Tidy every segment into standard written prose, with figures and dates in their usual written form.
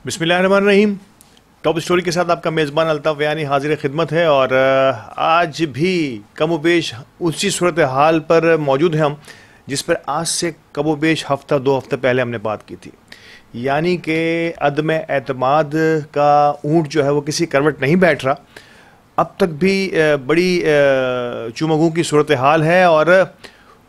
बिस्मिल्लाहिर्रहमानिर्रहीम। Top story के साथ आपका मेज़बान अल्ताफ़ यानी हाजिर खिदमत है और आज भी कमोबेश उसी सूरत हाल पर मौजूद हैं हम जिस पर आज से कमोबेश हफ्ता 2 हफ्ते पहले हमने बात की थी, यानी कि अदम एतमाद का ऊँट जो है वो किसी करवट नहीं बैठ रहा। अब तक भी बड़ी चुमगू की सूरत हाल है और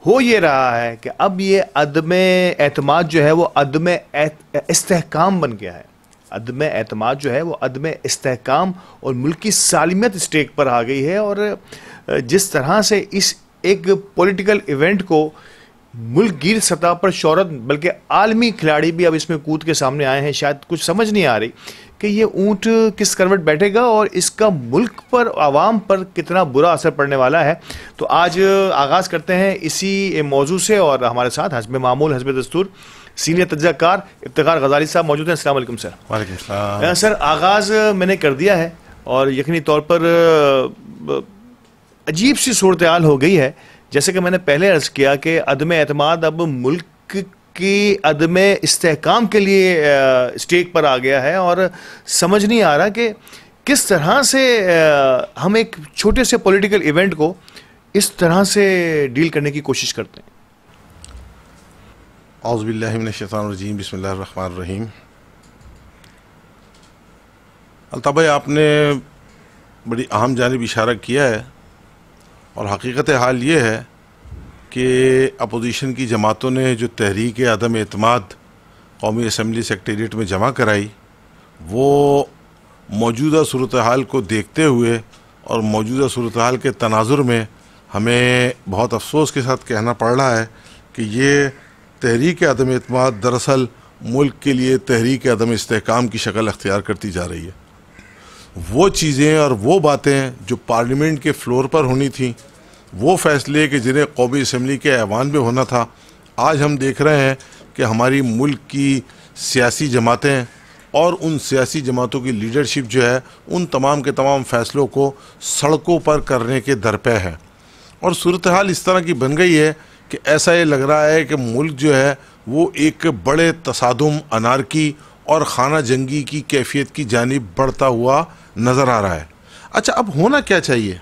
हो ये रहा है कि अब ये अदम एतमाद जो है वो अदम इस्तेहकाम बन गया है। अदम एतमाद जो है वो अदम इस्तेहकाम और मुल्क की सालिमियत स्टेक पर आ गई है। और जिस तरह से इस एक पॉलिटिकल इवेंट को मुल्क गिर सतह पर शोहरत बल्कि आलमी खिलाड़ी भी अब इसमें कूद के सामने आए हैं, शायद कुछ समझ नहीं आ रही कि ये ऊँट किस करवट बैठेगा और इसका मुल्क पर, आवाम पर कितना बुरा असर पड़ने वाला है। तो आज आगाज़ करते हैं इसी मौजू से और हमारे साथ हस्ब मामूल हस्ब दस्तूर सीनियर तज्ज़ाकार इफ्तिखार गजाली साहब मौजूद हैं। अस्सलाम वालेकुम सर। वालेकुम सलाम। सर, आगाज़ मैंने कर दिया है और यकीनी तौर पर अजीब सी सूरत हाल हो गई है। जैसे कि मैंने पहले अर्ज़ किया कि अदम एतमाद अब मुल्क की अदम इस्तेहकाम के लिए स्टेक पर आ गया है और समझ नहीं आ रहा कि किस तरह से हम एक छोटे से पॉलिटिकल इवेंट को इस तरह से डील करने की कोशिश करते हैं। औज़ु बिल्लाहि मिनश शैतानिर रजीम, बिस्मिल्लाहिर रहमानिर रहीम। अल्ताफ़ भाई, आपने बड़ी अहम जानिब इशारा किया है और हकीकत हाल ये है कि अपोजिशन की जमातों ने जो तहरीक अदम एतमाद कौमी असम्बली सेक्रेटेरिएट में जमा कराई, वो मौजूदा सूरत हाल को देखते हुए और मौजूदा सूरत हाल के तनाजुर में हमें बहुत अफसोस के साथ कहना पड़ रहा है कि ये तहरीक अदम एतमाद दरअसल मुल्क के लिए तहरीक अदम इस्तेहकाम की शक्ल अख्तियार करती जा रही है। वो चीज़ें और वो बातें जो पार्लियामेंट के फ्लोर पर होनी थी, वो फ़ैसले कि जिन्हें कौमी असम्बली के ऐवान में होना था, आज हम देख रहे हैं कि हमारी मुल्क की सियासी जमातें और उन सियासी जमातों की लीडरशिप जो है उन तमाम के तमाम फ़ैसलों को सड़कों पर करने के दरपे है। और सूरत हाल इस तरह की बन गई है कि ऐसा ये लग रहा है कि मुल्क जो है वो एक बड़े तसादुम, अनारकी और खाना जंगी की कैफियत की जानिब बढ़ता हुआ नज़र आ रहा है। अच्छा, अब होना क्या चाहिए?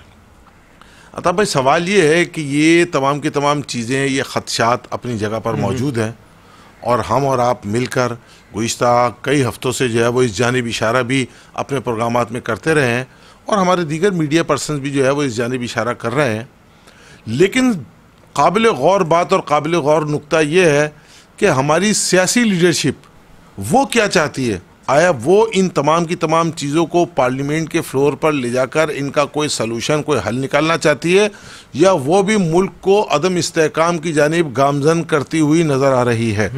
अता भाई, सवाल ये है कि ये तमाम की तमाम चीज़ें, ये ख़दशात अपनी जगह पर मौजूद हैं और हम और आप मिलकर गुज़िश्ता कई हफ़्तों से जो है वो इस जानिब इशारा भी अपने प्रोग्रामात में करते रहे हैं और हमारे दीगर मीडिया पर्सनस भी जो है वो इस जानिब इशारा कर रहे हैं। लेकिन काबिल गौर बात और काबिल गौर नुक्ता ये है कि हमारी सियासी लीडरशिप वो क्या चाहती है। आया वो इन तमाम की तमाम चीज़ों को पार्लियामेंट के फ्लोर पर ले जाकर इनका कोई सलूशन, कोई हल निकालना चाहती है, या वो भी मुल्क को अदम इस्तेहकाम की जानिब गामजन करती हुई नज़र आ रही है।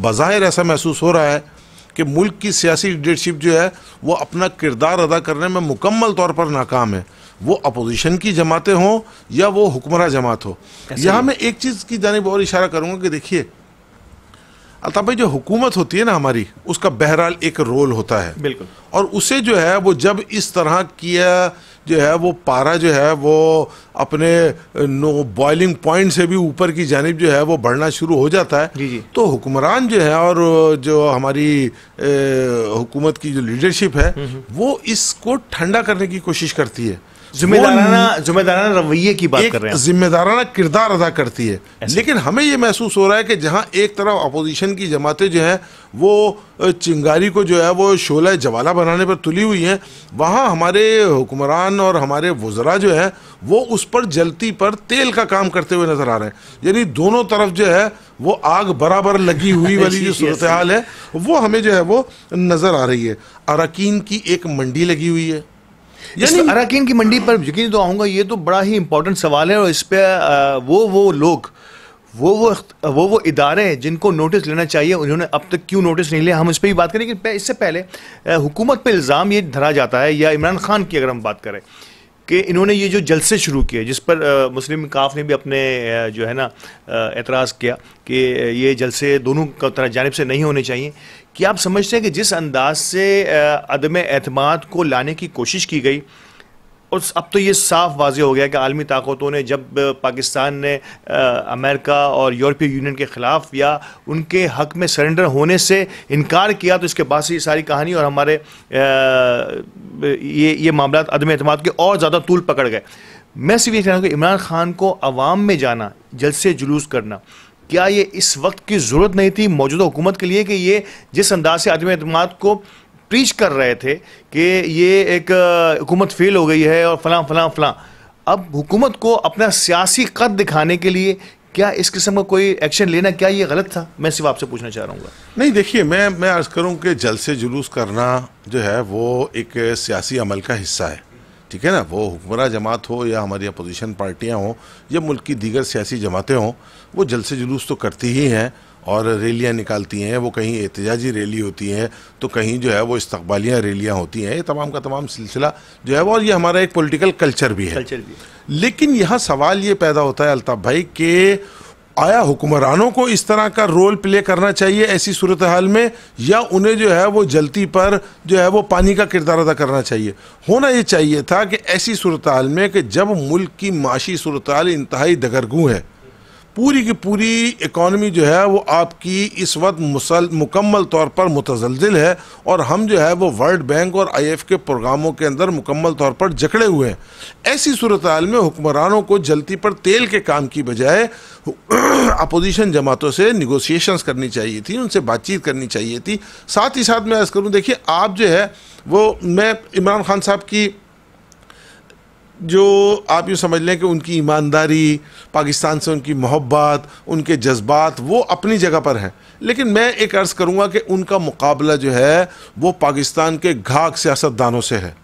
बज़ाहिर ऐसा महसूस हो रहा है कि मुल्क की सियासी लीडरशिप जो है वो अपना किरदार अदा करने में मुकम्मल तौर पर नाकाम है, वो अपोजिशन की जमातें हों या वो हुक्मरान जमात हो। यहाँ मैं एक चीज़ की जानिब और इशारा करूँगा कि देखिए अल्ताफ़ भाई, जो हुकूमत होती है ना हमारी, उसका बहरहाल एक रोल होता है। बिल्कुल। और उसे जो है वो जब इस तरह किया जो है वो पारा जो है वो अपने बॉइलिंग पॉइंट से भी ऊपर की जानिब जो है वो बढ़ना शुरू हो जाता है, जी। तो हुक्मरान जो है और जो हमारी हुकूमत की जो लीडरशिप है वो इसको ठंडा करने की कोशिश करती है। जिम्मेदाराना रवैये की बात कर रहे हैं, जिम्मेदाराना किरदार अदा करती है। लेकिन हमें ये महसूस हो रहा है कि जहां एक तरफ अपोजिशन की जमातें जो हैं वो चिंगारी को जो है वो शोला जवाला बनाने पर तुली हुई हैं, वहां हमारे हुक्मरान और हमारे वज़रा जो है वो उस पर जलती पर तेल का काम करते हुए नजर आ रहे हैं। यानी दोनों तरफ जो है वो आग बराबर लगी हुई वाली जो सूरत हाल है वो हमें जो है वो नजर आ रही है। अरकान की एक मंडी लगी हुई है, यानी अरकान की मंडी पर यकीन तो आऊँगा, ये तो बड़ा ही इंपॉर्टेंट सवाल है और इस पर वो लोग वो इदारे जिनको नोटिस लेना चाहिए उन्होंने अब तक क्यों नोटिस नहीं लिया, हम इस पर भी बात करें। लेकिन इससे पहले हुकूमत पे इल्ज़ाम ये धरा जाता है, या इमरान खान की अगर हम बात करें कि इन्होंने ये जो जलसे शुरू किए जिस पर मुस्लिम काफ ने भी अपने जो है ना एतराज़ किया कि ये जलसे दोनों तरफ जानिब से नहीं होने चाहिए। कि आप समझते हैं कि जिस अंदाज से अदम एतमाद को लाने की कोशिश की गई और अब तो ये साफ वाज़े हो गया कि आलमी ताकतों ने जब पाकिस्तान ने अमेरिका और यूरोपीय यूनियन के ख़िलाफ़ या उनके हक़ में सरेंडर होने से इनकार किया, तो इसके बाद से ये सारी कहानी और हमारे ये मामला अदम एतमाद के और ज़्यादा तूल पकड़ गए। मैं सिर्फ ये कहना हूँ कि इमरान खान को अवाम में जाना, जलसे जुलूस करना, क्या ये इस वक्त की ज़रूरत नहीं थी मौजूदा हुकूमत के लिए कि ये जिस अंदाज से अदम एतमाद को प्रीच कर रहे थे कि ये एक हुकूमत फेल हो गई है और फलां फलां फलां, अब हुकूमत को अपना सियासी कद दिखाने के लिए क्या इस किस्म का कोई एक्शन लेना, क्या ये गलत था? मैं सिर्फ आपसे पूछना चाह रहा हूँ। नहीं, देखिए, मैं अर्ज़ करूँ कि जलसे जुलूस करना जो है वो एक सियासी अमल का हिस्सा है, ठीक है ना। वो हुक्मरान जमात हो या हमारी अपोजिशन पार्टियाँ हों या मुल्क की दीगर सियासी जमातें हों, वो जलसे जुलूस तो करती ही हैं और रैलियाँ निकालती हैं। वो कहीं एहतजाजी रैली होती हैं तो कहीं जो है वो इस्तक़बालियाँ रैलियाँ होती हैं। ये तमाम का तमाम सिलसिला जो है वो, और ये हमारा एक पॉलिटिकल कल्चर भी है। लेकिन यहाँ सवाल ये पैदा होता है अल्ताफ़ भाई कि आया हुक्मरानों को इस तरह का रोल प्ले करना चाहिए ऐसी सूरत हाल में, या उन्हें जो है वो जलती पर जो है वो पानी का किरदार अदा करना चाहिए? होना ये चाहिए था कि ऐसी सूरत हाल में कि जब मुल्क की माशी सूरत हाल इंतहाई दगरगू है, पूरी की पूरी इकॉनमी जो है वो आपकी इस वक्त मुकम्मल तौर पर मुतज़लज़िल है और हम जो है वो वर्ल्ड बैंक और IMF के प्रोग्रामों के अंदर मुकम्मल तौर पर जकड़े हुए हैं। ऐसी सूरत हाल में हुक्मरानों को जलती पर तेल के काम की बजाय अपोजिशन जमातों से निगोशिएशंस करनी चाहिए थी, उनसे बातचीत करनी चाहिए थी। साथ ही साथ मैं अर्ज़ करूँ, देखिए आप जो है वो, मैं इमरान खान साहब की जो आप यूँ समझ लें कि उनकी ईमानदारी, पाकिस्तान से उनकी मोहब्बत, उनके जज्बात वो अपनी जगह पर हैं, लेकिन मैं एक अर्ज़ करूँगा कि उनका मुकाबला जो है वो पाकिस्तान के घाघ सियासतदानों से है,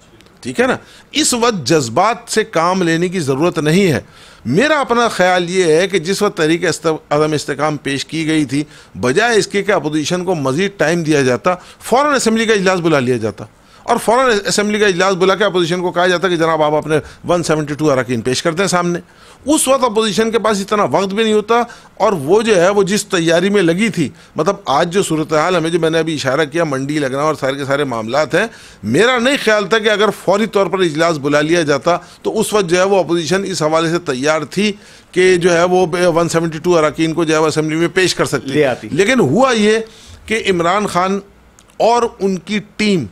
ठीक है ना। इस वक्त जज्बात से काम लेने की ज़रूरत नहीं है। मेरा अपना ख्याल ये है कि जिस वक्त तहरीक अदम इस्तेकाम पेश की गई थी, बजाय इसके कि अपोजिशन को मज़ीद टाइम दिया जाता, फ़ौरन असम्बली का इजलास बुला लिया जाता और फ़ौरन असेंबली का इजलास बुला के अपोजिशन को कहा जाता कि जनाब आप अपने 172 अरकान पेश करते हैं सामने। उस वक्त अपोजिशन के पास इतना वक्त भी नहीं होता और वो जो है वो जिस तैयारी में लगी थी, मतलब आज जो सूरत हाल हमें, जो मैंने अभी इशारा किया, मंडी लगना और सारे के सारे मामलात हैं, मेरा नहीं ख्याल था कि अगर फौरी तौर पर इजलास बुला लिया जाता तो उस वक्त जो है वो अपोजिशन इस हवाले से तैयार थी कि जो है वो 172 अरकान को जो है वो असेंबली में पेश कर सकती है। लेकिन हुआ ये कि इमरान खान और उनकी टीम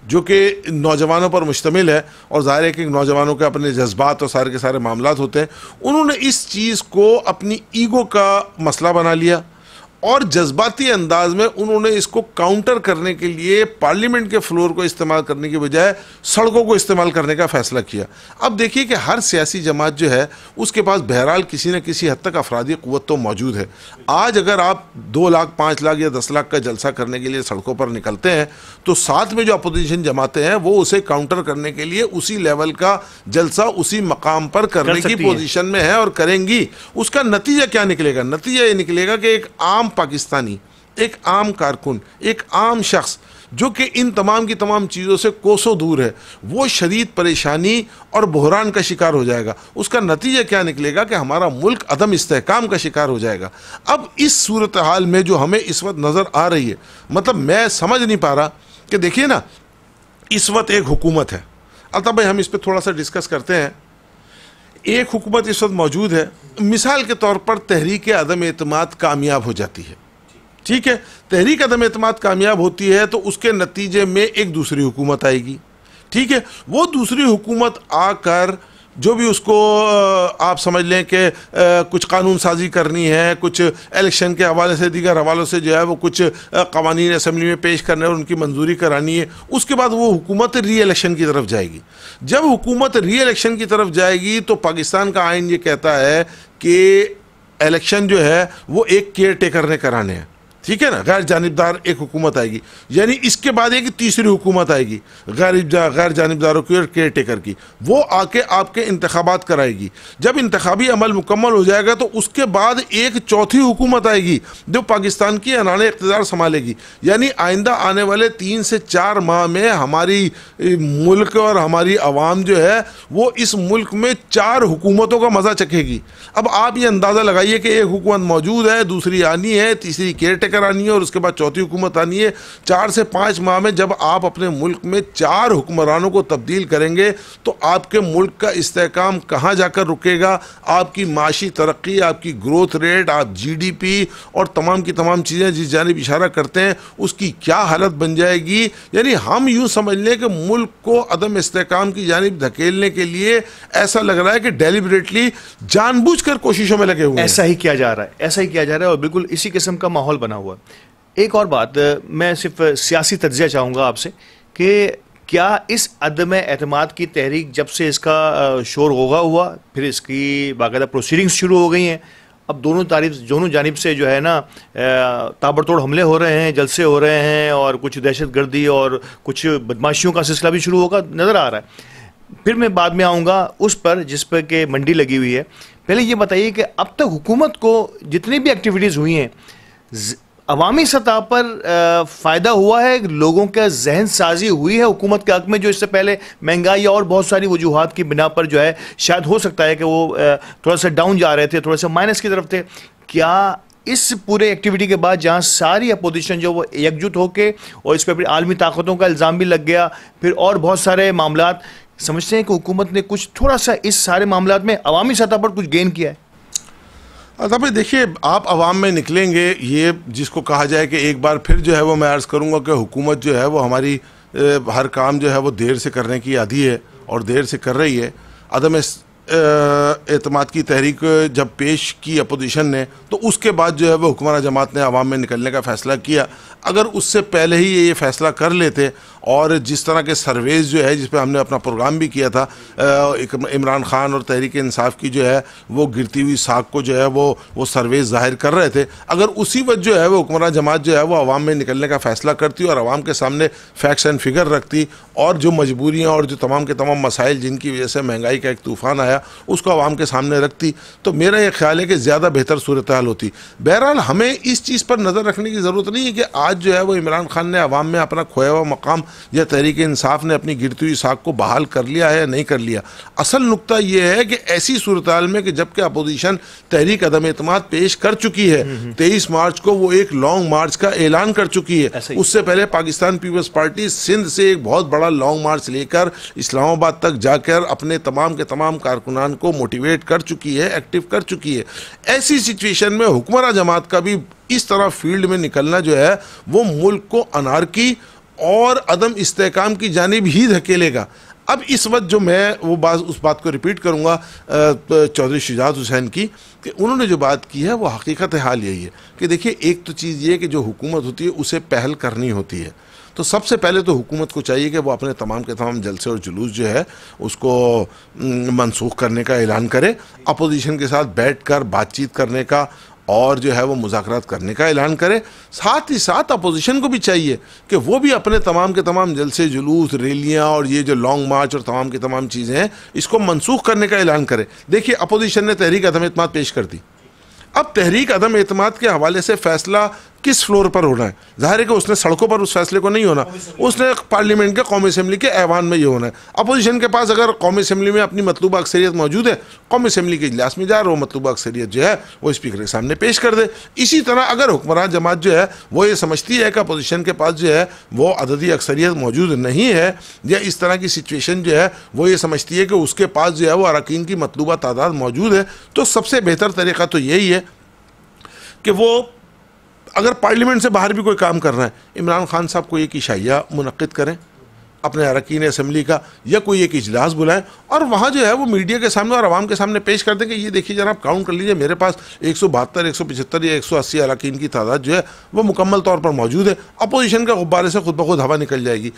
जो कि नौजवानों पर मुश्तमिल है, और ज़ाहिर है कि नौजवानों के अपने जज्बात और सारे के सारे मामलात होते हैं, उन्होंने इस चीज़ को अपनी ईगो का मसला बना लिया और जज्बाती अंदाज में उन्होंने इसको काउंटर करने के लिए पार्लियामेंट के फ्लोर को इस्तेमाल करने के बजाय सड़कों को इस्तेमाल करने का फैसला किया। अब देखिए कि हर सियासी जमात जो है उसके पास बहरहाल किसी न किसी हद तक अफरादी क़ुव्वत तो मौजूद है। आज अगर आप 2 लाख 5 लाख या 10 लाख का जलसा करने के लिए सड़कों पर निकलते हैं तो साथ में जो अपोजिशन जमातें हैं वो उसे काउंटर करने के लिए उसी लेवल का जलसा उसी मकाम पर करने की पोजीशन में है और करेंगी। उसका नतीजा क्या निकलेगा? नतीजा ये निकलेगा कि एक आम पाकिस्तानी, एक आम कारकुन, एक आम शख्स जो कि इन तमाम की तमाम चीज़ों से कोसों दूर है, वो शदीद परेशानी और बहरान का शिकार हो जाएगा। उसका नतीजा क्या निकलेगा कि हमारा मुल्क अदम इस्तेहकाम का शिकार हो जाएगा। अब इस सूरत हाल में जो हमें इस वक्त नज़र आ रही है, मतलब मैं समझ नहीं पा रहा कि देखिए ना, इस वक्त एक हुकूमत है, अल्ताफ़ भाई हम इस पर थोड़ा सा डिस्कस करते हैं। एक हुकूमत इस वक्त मौजूद है, मिसाल के तौर पर तहरीक अदम एतमाद कामयाब हो जाती है, ठीक है। तहरीक अदम एतमाद कामयाब होती है तो उसके नतीजे में एक दूसरी हुकूमत आएगी, ठीक है। वो दूसरी हुकूमत आकर जो भी उसको आप समझ लें कि कुछ कानून साजी करनी है, कुछ इलेक्शन के हवाले से, दीगर हवालों से जो है वो कुछ कवानीन असेंबली में पेश करने और उनकी मंजूरी करानी है। उसके बाद वो हुकूमत री इलेक्शन की तरफ जाएगी। जब हुकूमत री इलेक्शन की तरफ जाएगी तो पाकिस्तान का आइन ये कहता है कि इलेक्शन जो है वो एक केयर टेकर ने कराने हैं, ठीक है ना। गैर जानिबदार एक हुकूमत आएगी, यानी इसके बाद एक तीसरी हुकूमत आएगी गैर जानिबदारों की और केयर टेकर की, वो आके आपके इंतखाबात कराएगी। जब इंतखाबी अमल मुकम्मल हो जाएगा तो उसके बाद एक चौथी हुकूमत आएगी जो पाकिस्तान की अनाने इक़्तिदार संभालेगी। यानी आइंदा आने वाले 3 से 4 माह में हमारी मुल्क और हमारी आवाम जो है वो इस मुल्क में 4 हुकूमतों का मज़ा चखेगी। अब आप ये अंदाज़ा लगाइए कि एक हुकूमत मौजूद है, दूसरी आनी है, तीसरी केयर लेकर आनी है और उसके बाद चौथी हुकूमत आनी है। 4 से 5 माह में जब आप अपने मुल्क में 4 हुक्मरानों को तब्दील करेंगे तो आपके मुल्क का इस्तेहकाम कहाँ जाकर रुकेगा, आपकी माशी तरक्की, आपकी ग्रोथ रेट, आप GDP और तमाम की तमाम चीज़ें जिस जानिब इशारा करते हैं उसकी क्या हालत बन जाएगी। यानी हम यूँ समझ लें कि मुल्क को अदम इस्तेहकाम की जानिब धकेलने के लिए ऐसा लग रहा है कि डेलिबरेटली जानबूझकर कोशिशों में लगे हुए हैं। ऐसा ही किया जा रहा है, ऐसा ही किया जा रहा है और बिल्कुल इसी किस्म का माहौल बना हुआ है। एक और बात मैं सिर्फ सियासी तज्ज़िया चाहूँगा आपसे कि क्या इस अदम एतमाद की तहरीक जब से इसका शोर होगा हुआ, फिर इसकी बाकायदा प्रोसीडिंग्स शुरू हो गई हैं, अब दोनों जानिब से जो है ना ताबड़तोड़ हमले हो रहे हैं, जलसे हो रहे हैं और कुछ दहशतगर्दी और कुछ बदमाशियों का सिलसिला भी शुरू होगा नज़र आ रहा है। फिर मैं बाद में आऊँगा उस पर जिस पर कि मंडी लगी हुई है। पहले ये बताइए कि अब तक हुकूमत को जितनी भी एक्टिविटीज़ हुई हैं अवामी सतह पर फ़ायदा हुआ है, लोगों का जहन साजी हुई है हुकूमत के हक़ में, जो इससे पहले महंगाई और बहुत सारी वजूहात की बिना पर जो है शायद हो सकता है कि वो थोड़ा सा डाउन जा रहे थे, थोड़ा सा माइनस की तरफ थे। क्या इस पूरे एक्टिविटी के बाद जहाँ सारी अपोजिशन जो वो एकजुट होके और इस पर फिर आलमी ताकतों का इल्ज़ाम भी लग गया, फिर और बहुत सारे मामलात, समझते हैं कि हुकूमत ने कुछ थोड़ा सा इस सारे मामलात में अवामी सतह पर कुछ गेन किया है? भाई देखिए, आप अवाम में निकलेंगे, ये जिसको कहा जाए कि एक बार फिर जो है वो मैं अर्ज़ करूँगा कि हुकूमत जो है वो हमारी हर काम जो है वो देर से करने की आदी है और देर से कर रही है। अदम एतमाद की तहरीक जब पेश की अपोजिशन ने तो उसके बाद जो है वो हुक्मरान जमात ने अवाम में निकलने का फ़ैसला किया। अगर उससे पहले ही ये फैसला कर लेते और जिस तरह के सर्वेज जो है जिस पे हमने अपना प्रोग्राम भी किया था, इमरान खान और तहरीक इंसाफ की जो है वो गिरती हुई साख को जो है वो सर्वेज जाहिर कर रहे थे, अगर उसी वक्त जो है वो हुक्मरान जमात जो है वो अवाम में निकलने का फ़ैसला करती और अवाम के सामने फैक्ट्स एंड फिगर रखती और जो मजबूरियाँ और जो तमाम के तमाम मसाइल जिनकी वजह से महंगाई का एक तूफ़ान आया उसको अवाम के सामने रखती, तो मेरा ये ख्याल है कि ज़्यादा बेहतर सूरत हाल होती। बहरहाल हमें इस चीज़ पर नज़र रखने की ज़रूरत नहीं है कि आज जो है वो इमरान खान ने अवाम में अपना खोया हुआ मकाम या तहरीक इंसाफ ने अपनी गिरती हुई साख को बहाल कर लिया है या नहीं कर लिया। असल नुक्ता यह है कि ऐसी सूरत हाल में कि जबकि अपोजिशन तहरीक अदम एतमाद पेश कर चुकी है, 23 मार्च को वो एक लॉन्ग मार्च का ऐलान कर चुकी है, उससे पहले पाकिस्तान पीपल्स पार्टी सिंध से एक बहुत बड़ा लॉन्ग मार्च लेकर इस्लामाबाद तक जाकर अपने तमाम के तमाम कारकुनान को मोटिवेट कर चुकी है, एक्टिव कर चुकी है। ऐसी सिचुएशन में हुक्मरान जमात का भी इस तरह फील्ड में निकलना जो है वो मुल्क को अनारकी और अदम इस्तेहकाम की जानिब ही धकेलेगा। अब इस वक्त जो मैं वो बात उस बात को रिपीट करूंगा चौधरी शुजात हुसैन की, कि उन्होंने जो बात की है वो हकीकत हाल यही है कि देखिए, एक तो चीज़ ये कि जो हुकूमत होती है उसे पहल करनी होती है, तो सबसे पहले तो हुकूमत को चाहिए कि वो अपने तमाम के तमाम जलसे और जुलूस जो है उसको मनसूख करने का ऐलान करे, अपोजिशन के साथ बैठकर बातचीत करने का और जो है वो मुज़ाकरात करने का ऐलान करे। साथ ही साथ अपोजिशन को भी चाहिए कि वो भी अपने तमाम के तमाम जलसे जुलूस, रैलियाँ और ये जो लॉन्ग मार्च और तमाम की तमाम चीज़ें हैं इसको मनसूख करने का ऐलान करे। देखिए, अपोजिशन ने तहरीक अदम एतमाद पेश कर दी, अब तहरीक अदम एतमाद के हवाले से फ़ैसला किस फ्लोर पर होना है? ज़ाहिर है कि उसने सड़कों पर उस फैसले को नहीं होना, उसने पार्लियामेंट के कौमी असम्बली के ऐवान में ये होना है। अपोजिशन के पास अगर कौमी असम्बली में अपनी मतलूबा अक्सरियत मौजूद है, कौमी असम्बली के इजलास में जा रहा हो, मतलूबा अक्सरियत जो है वो स्पीकर के सामने पेश कर दे। इसी तरह अगर हुक्मरान जमात जो है वो ये समझती है कि अपोजिशन के पास जो है वो अददी अक्सरियत मौजूद नहीं है, या इस तरह की सिचुएशन जो है वो ये समझती है कि उसके पास जो है वो अरकान की मतलूबा तादाद मौजूद है, तो सबसे बेहतर तरीक़ा तो यही है कि वो अगर पार्लियामेंट से बाहर भी कोई काम कर रहा है, इमरान खान साहब को एक इशाइया मुनक्किद करें अपने अरकान असम्बली का, या कोई एक इजलास बुलाएं और वहाँ जो है वो मीडिया के सामने और आवाम के सामने पेश कर दें कि ये देखिए जनाब, काउंट कर लीजिए, मेरे पास 172, 175 या 180 अरकान की तादाद जो है वो मुकम्मल तौर पर मौजूद है। अपोजिशन के गुब्बारे से खुद ब खुद हवा निकल जाएगी।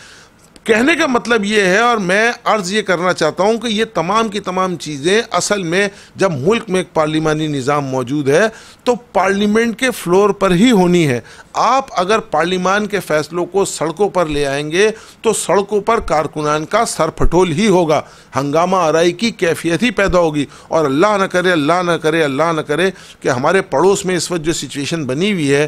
कहने का मतलब ये है, और मैं अर्ज़ ये करना चाहता हूँ कि ये तमाम की तमाम चीज़ें असल में जब मुल्क में एक पार्लिमानी निज़ाम मौजूद है तो पार्लियामेंट के फ्लोर पर ही होनी है। आप अगर पार्लिमान के फ़ैसलों को सड़कों पर ले आएंगे तो सड़कों पर कारकुनान का सरफटोल ही होगा, हंगामा आराई की कैफियत ही पैदा होगी। और अल्लाह न करे, अल्लाह न करे, अल्लाह न करे कि हमारे पड़ोस में इस वक्त जो सिचुएशन बनी हुई है,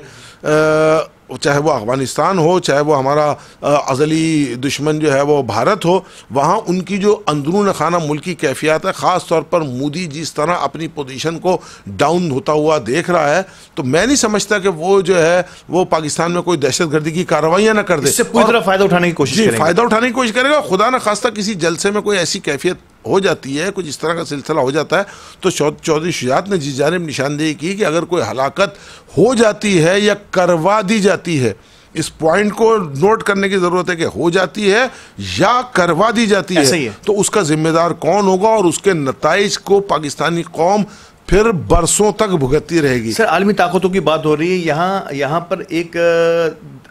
चाहे वो अफगानिस्तान हो, चाहे वो हमारा अज़ली दुश्मन जो है वो भारत हो, वहाँ उनकी जो अंदरून खाना मुल्की कैफियत है, ख़ास तौर पर मोदी जिस तरह अपनी पोजीशन को डाउन होता हुआ देख रहा है, तो मैं नहीं समझता कि वो जो है वो पाकिस्तान में कोई दहशतगर्दी की कार्रवाइयाँ ना कर दे, इससे पूरी तरह फ़ायदा उठाने की कोशिश करेंगे। फ़ायदा उठाने की कोशिश करेगा। खुदा न खास्ता किसी जलसे में कोई ऐसी कैफियत हो जाती है, कुछ इस तरह का सिलसिला हो जाता है, तो चौधरी शुजात ने जिस जानिब निशानदेही की कि अगर कोई हलाकत हो जाती है या करवा दी जाती है, इस पॉइंट को नोट करने की जरूरत है कि हो जाती है या करवा दी जाती है, तो उसका जिम्मेदार कौन होगा और उसके नताइज को पाकिस्तानी कौम फिर बरसों तक भुगतती रहेगी। सर, आलमी ताकतों की बात हो रही है, यहाँ पर एक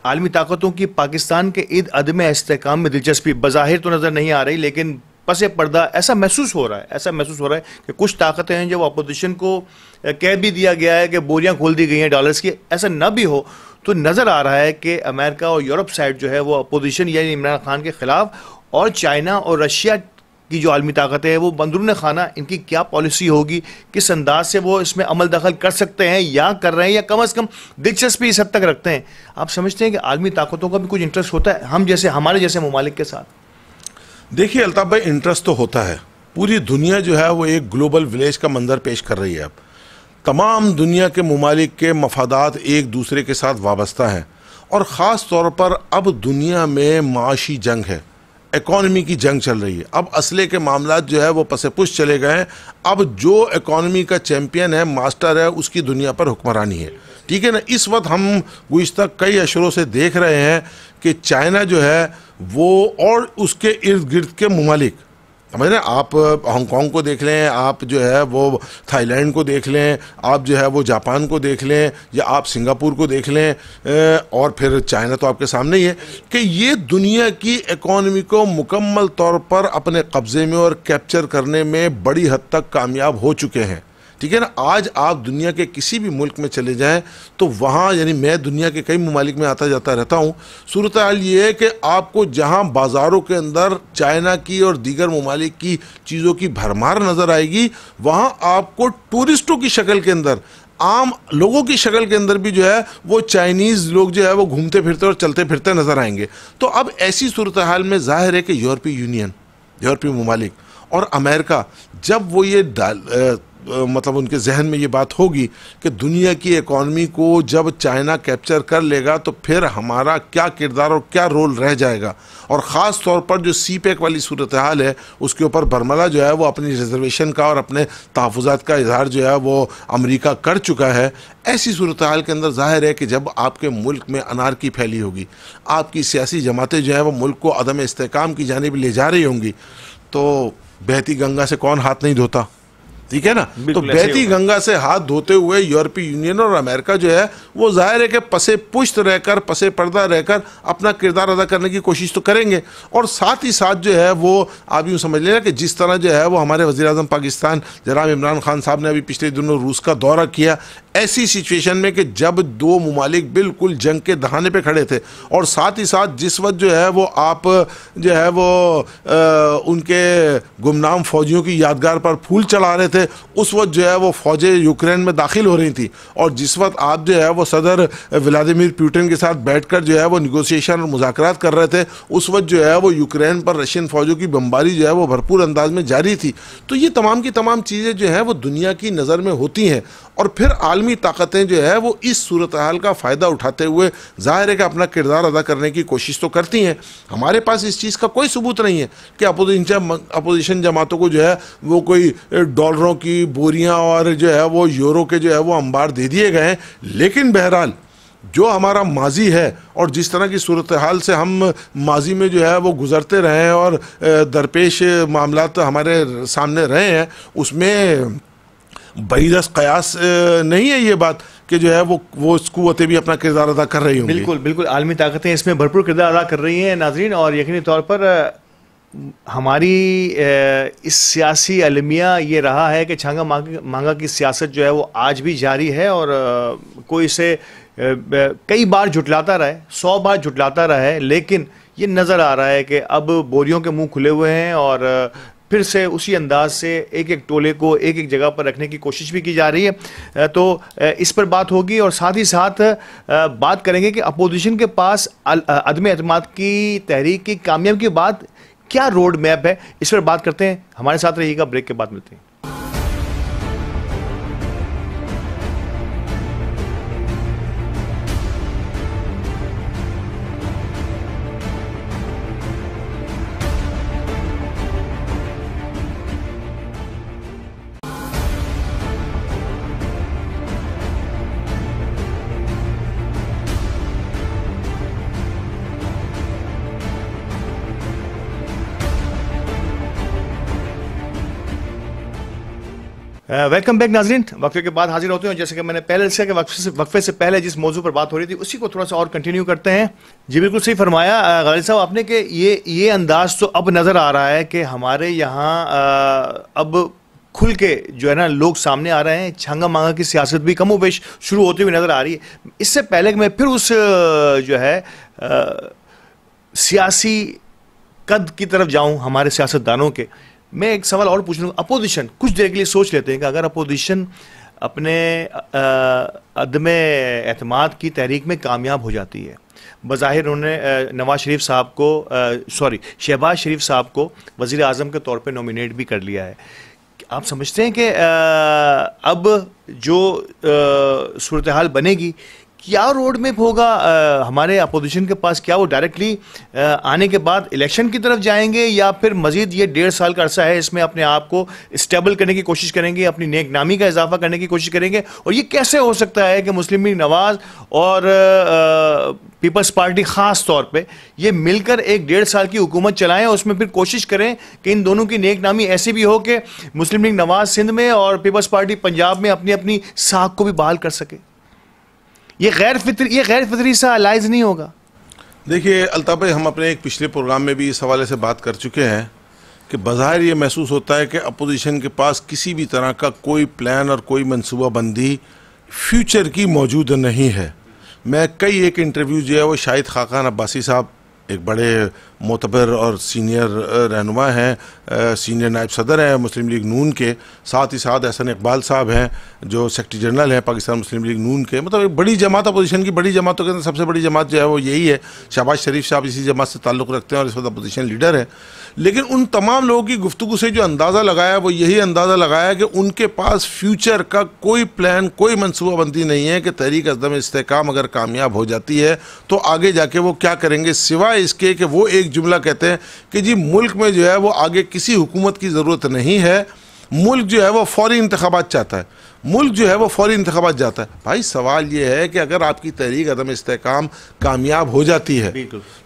आलमी ताकतों की पाकिस्तान के ईद अदम इस्तेहकाम में दिलचस्पी बज़ाहिर तो नज़र नहीं आ रही, लेकिन पसे पर्दा ऐसा महसूस हो रहा है कि कुछ ताकतें हैं जो अपोजिशन को कह भी दिया गया है कि बोरियां खोल दी गई हैं डॉलर्स की। ऐसा न भी हो तो नज़र आ रहा है कि अमेरिका और यूरोप साइड जो है वो अपोजिशन यानी इमरान खान के खिलाफ, और चाइना और रशिया की जो आलमी ताकतें हैं वो अंदरून खाना इनकी क्या पॉलिसी होगी, किस अंदाज से वो इसमें अमल दखल कर सकते हैं या कर रहे हैं, या कम अज़ कम दिलचस्पी इस हद तक रखते हैं। आप समझते हैं कि आलमी ताकतों का भी कुछ इंटरेस्ट होता है हमारे जैसे ममालिक के साथ? देखिए अल्ताफ भाई, इंटरेस्ट तो होता है। पूरी दुनिया जो है वो एक ग्लोबल विलेज का मंजर पेश कर रही है। अब तमाम दुनिया के ममालिक के मफादात एक दूसरे के साथ वाबस्ता हैं, और ख़ास तौर पर अब दुनिया में माशी जंग है, इकॉनमी की जंग चल रही है। अब असले के मामलात जो है वो पसे पुश चले गए हैं। अब जो इकॉनमी का चैम्पियन है, मास्टर है, उसकी दुनिया पर हुक्मरानी है, ठीक है ना। इस वक्त हम गुज़िश्ता कई अशरों से देख रहे हैं कि चाइना जो है वो और उसके इर्द गिर्द के ममालिक, समझ रहे हैं आप, हांगकांग को देख लें, आप जो है वो थाईलैंड को देख लें, आप जो है वो जापान को देख लें, या आप सिंगापुर को देख लें, और फिर चाइना तो आपके सामने ही है, कि ये दुनिया की इकॉनमी को मुकम्मल तौर पर अपने कब्ज़े में और कैप्चर करने में बड़ी हद तक कामयाब हो चुके हैं, ठीक है ना। आज आप दुनिया के किसी भी मुल्क में चले जाएं तो वहाँ, यानी मैं दुनिया के कई ममालिक में आता जाता रहता हूँ, सूरत हाल ये है कि आपको जहाँ बाज़ारों के अंदर चाइना की और दीगर ममालिक की चीज़ों की भरमार नज़र आएगी, वहाँ आपको टूरिस्टों की शक्ल के अंदर, आम लोगों की शक्ल के अंदर भी जो है वो चाइनीज़ लोग जो है वो घूमते फिरते और चलते फिरते नज़र आएंगे। तो अब ऐसी सूरत हाल में ज़ाहिर है कि यूरोपीय यूनियन, यूरोपीय ममालिक और अमेरिका, जब वो ये मतलब उनके जहन में ये बात होगी कि दुनिया की इकॉनमी को जब चाइना कैप्चर कर लेगा तो फिर हमारा क्या किरदार और क्या रोल रह जाएगा, और ख़ास तौर पर जो CPEC वाली सूरत हाल है उसके ऊपर बरमला जो है वो अपनी रिजर्वेशन का और अपने तहफ़्फ़ुज़ात का इजहार जो है वो अमेरिका कर चुका है। ऐसी सूरत हाल के अंदर ज़ाहिर है कि जब आपके मुल्क में अनारकी फैली होगी, आपकी सियासी जमातें जो है वो मुल्क को अदम इस्तेहकाम की जानिब ले जा रही होंगी, तो बहती गंगा से कौन हाथ नहीं धोता, ठीक है ना। तो बहती गंगा से हाथ धोते हुए यूरोपीय यूनियन और अमेरिका जो है वो ज़ाहिर है कि पसे पुश्त रहकर, पसे पर्दा रहकर अपना किरदार अदा करने की कोशिश तो करेंगे, और साथ ही साथ जो है वो आप यूँ समझ लेना कि जिस तरह जो है वो हमारे वज़ीर-ए-आज़म पाकिस्तान जनाब इमरान खान साहब ने अभी पिछले दिनों रूस का दौरा किया, ऐसी सिचुएशन में कि जब दो ममालिक बिल्कुल जंग के दहाने पे खड़े थे, और साथ ही साथ जिस वक्त जो है वो आप जो है वो उनके गुमनाम फौजियों की यादगार पर फूल चढ़ा रहे थे, उस वक्त जो है वो फौजें यूक्रेन में दाखिल हो रही थी, और जिस वक्त आप जो है वो सदर व्लादिमीर पुतिन के साथ बैठकर जो है वो निगोसिएशन और मुज़ाकरात कर रहे थे, उस वक्त जो है वो यूक्रेन पर रशियन फौजों की बमबारी जो है वो भरपूर अंदाज में जारी थी। तो ये तमाम की तमाम चीज़ें जो हैं वो दुनिया की नज़र में होती हैं, और फिर आलमी ताकतें जो है वो इस सूरत हाल का फ़ायदा उठाते हुए ज़ाहिर है कि अपना किरदार अदा करने की कोशिश तो करती हैं। हमारे पास इस चीज़ का कोई सबूत नहीं है कि अपोजिशन जमातों को जो है वो कोई डॉलरों की बोरियां और जो है वो यूरो के जो है वो अंबार दे दिए गए हैं, लेकिन बहरहाल जो हमारा माजी है और जिस तरह की सूरत हाल से हम माजी में जो है वो गुज़रते रहे हैं और दरपेश मामलात हमारे सामने रहे हैं, उसमें बईदस कयास नहीं है ये बात कि जो है वो कुव्वतें भी अपना किरदार अदा कर रही होंगी। बिल्कुल बिल्कुल, आलमी ताकतें इसमें भरपूर किरदार अदा कर रही हैं नाजरीन, और यकीनी तौर पर हमारी इस सियासी अलमिया ये रहा है कि छांगा मांगा की सियासत जो है वो आज भी जारी है, और कोई इसे कई बार झुटलाता रहे, 100 बार झुटलाता रहे, लेकिन ये नज़र आ रहा है कि अब बोरियों के मुंह खुले हुए हैं, और फिर से उसी अंदाज से एक एक टोले को एक एक जगह पर रखने की कोशिश भी की जा रही है। तो इस पर बात होगी और साथ ही साथ बात करेंगे कि अपोजिशन के पास अदम एतमाद की तहरीक की कामयाबी के बाद क्या रोड मैप है, इस पर बात करते हैं। हमारे साथ रहिएगा, ब्रेक के बाद मिलते हैं। वेलकम बैक नाजरीन, वक्फे के बाद हाजिर होते हैं। जैसे कि मैंने पहले से वक्फे से पहले जिस मौजू पर बात हो रही थी उसी को थोड़ा सा और कंटिन्यू करते हैं। जी बिल्कुल सही फरमाया गालिब साहब आपने कि ये अंदाज तो अब नज़र आ रहा है कि हमारे यहाँ अब खुल के जो है ना लोग सामने आ रहे हैं। छांगा मांगा की सियासत भी कमोबेश शुरू होती हुई नज़र आ रही है। इससे पहले कि मैं फिर उस जो है सियासी कद की तरफ जाऊँ हमारे सियासतदानों के, मैं एक सवाल और पूछ लूँगा। अपोजिशन कुछ देर के लिए सोच लेते हैं कि अगर अपोजिशन अपने अदम एतमाद की तहरीक में कामयाब हो जाती है, बज़ाहिर उन्होंने नवाज शरीफ साहब को शहबाज शरीफ साहब को वज़ीर आज़म के तौर पे नॉमिनेट भी कर लिया है, आप समझते हैं कि अब जो सूरत हाल बनेगी, क्या रोड मैप होगा हमारे अपोजिशन के पास? क्या वो डायरेक्टली आने के बाद इलेक्शन की तरफ जाएंगे या फिर मजीद ये 1.5 साल का अरसा है इसमें अपने आप को स्टेबल करने की कोशिश करेंगे, अपनी नेक नामी का इजाफा करने की कोशिश करेंगे? और ये कैसे हो सकता है कि मुस्लिम लीग नवाज और पीपल्स पार्टी ख़ास तौर पे ये मिलकर एक 1.5 साल की हुकूमत चलाएं और उसमें फिर कोशिश करें कि इन दोनों की नेक नामी ऐसी भी हो कि मुस्लिम लीग नवाज सिंध में और पीपल्स पार्टी पंजाब में अपनी अपनी साख को भी बहाल कर सके? ये गैर फितरी सा अलाइज नहीं होगा? देखिए अल्ताफ भाई, हम अपने एक पिछले प्रोग्राम में भी इस हवाले से बात कर चुके हैं कि बज़ाहिर ये महसूस होता है कि अपोजिशन के पास किसी भी तरह का कोई प्लान और कोई मनसूबाबंदी फ्यूचर की मौजूद नहीं है। मैं कई एक इंटरव्यू जो है वो शाहिद खाकान अब्बासी साहब एक बड़े मोतबर और सीनियर रहनुमा हैं, सीनियर नायब सदर हैं मुस्लिम लीग नून के, साथ ही साथ एहसन इकबाल साहब हैं जो सेक्रेटरी जनरल हैं पाकिस्तान मुस्लिम लीग नून के। मतलब एक बड़ी जमात, अपोजिशन की बड़ी जमातों के अंदर सबसे बड़ी जमात जो है वो यही है। शहबाज शरीफ साहब इसी जमात से ताल्लुक़ रखते हैं और इस वक्त अपोजिशन लीडर है। लेकिन उन तमाम लोगों की गुफ्तगू से जो अंदाज़ा लगाया वो यही अंदाज़ा लगाया कि उनके पास फ्यूचर का कोई प्लान, कोई मनसूबाबंदी नहीं है कि तहरीक अदम इस्तेहकाम अगर कामयाब हो जाती है तो आगे जाके वो क्या करेंगे, सिवाय इसके कि वो एक जुमला कहते हैं कि जी मुल्क में जो है वो आगे किसी हुकूमत की ज़रूरत नहीं है, मुल्क जो है वो फौरी इंतखाबात चाहता है, मुल्क जो है वो फौरी इंतखाबात जाता है। भाई सवाल ये है कि अगर आपकी तहरीक अदम इस्तेहकाम कामयाब हो जाती है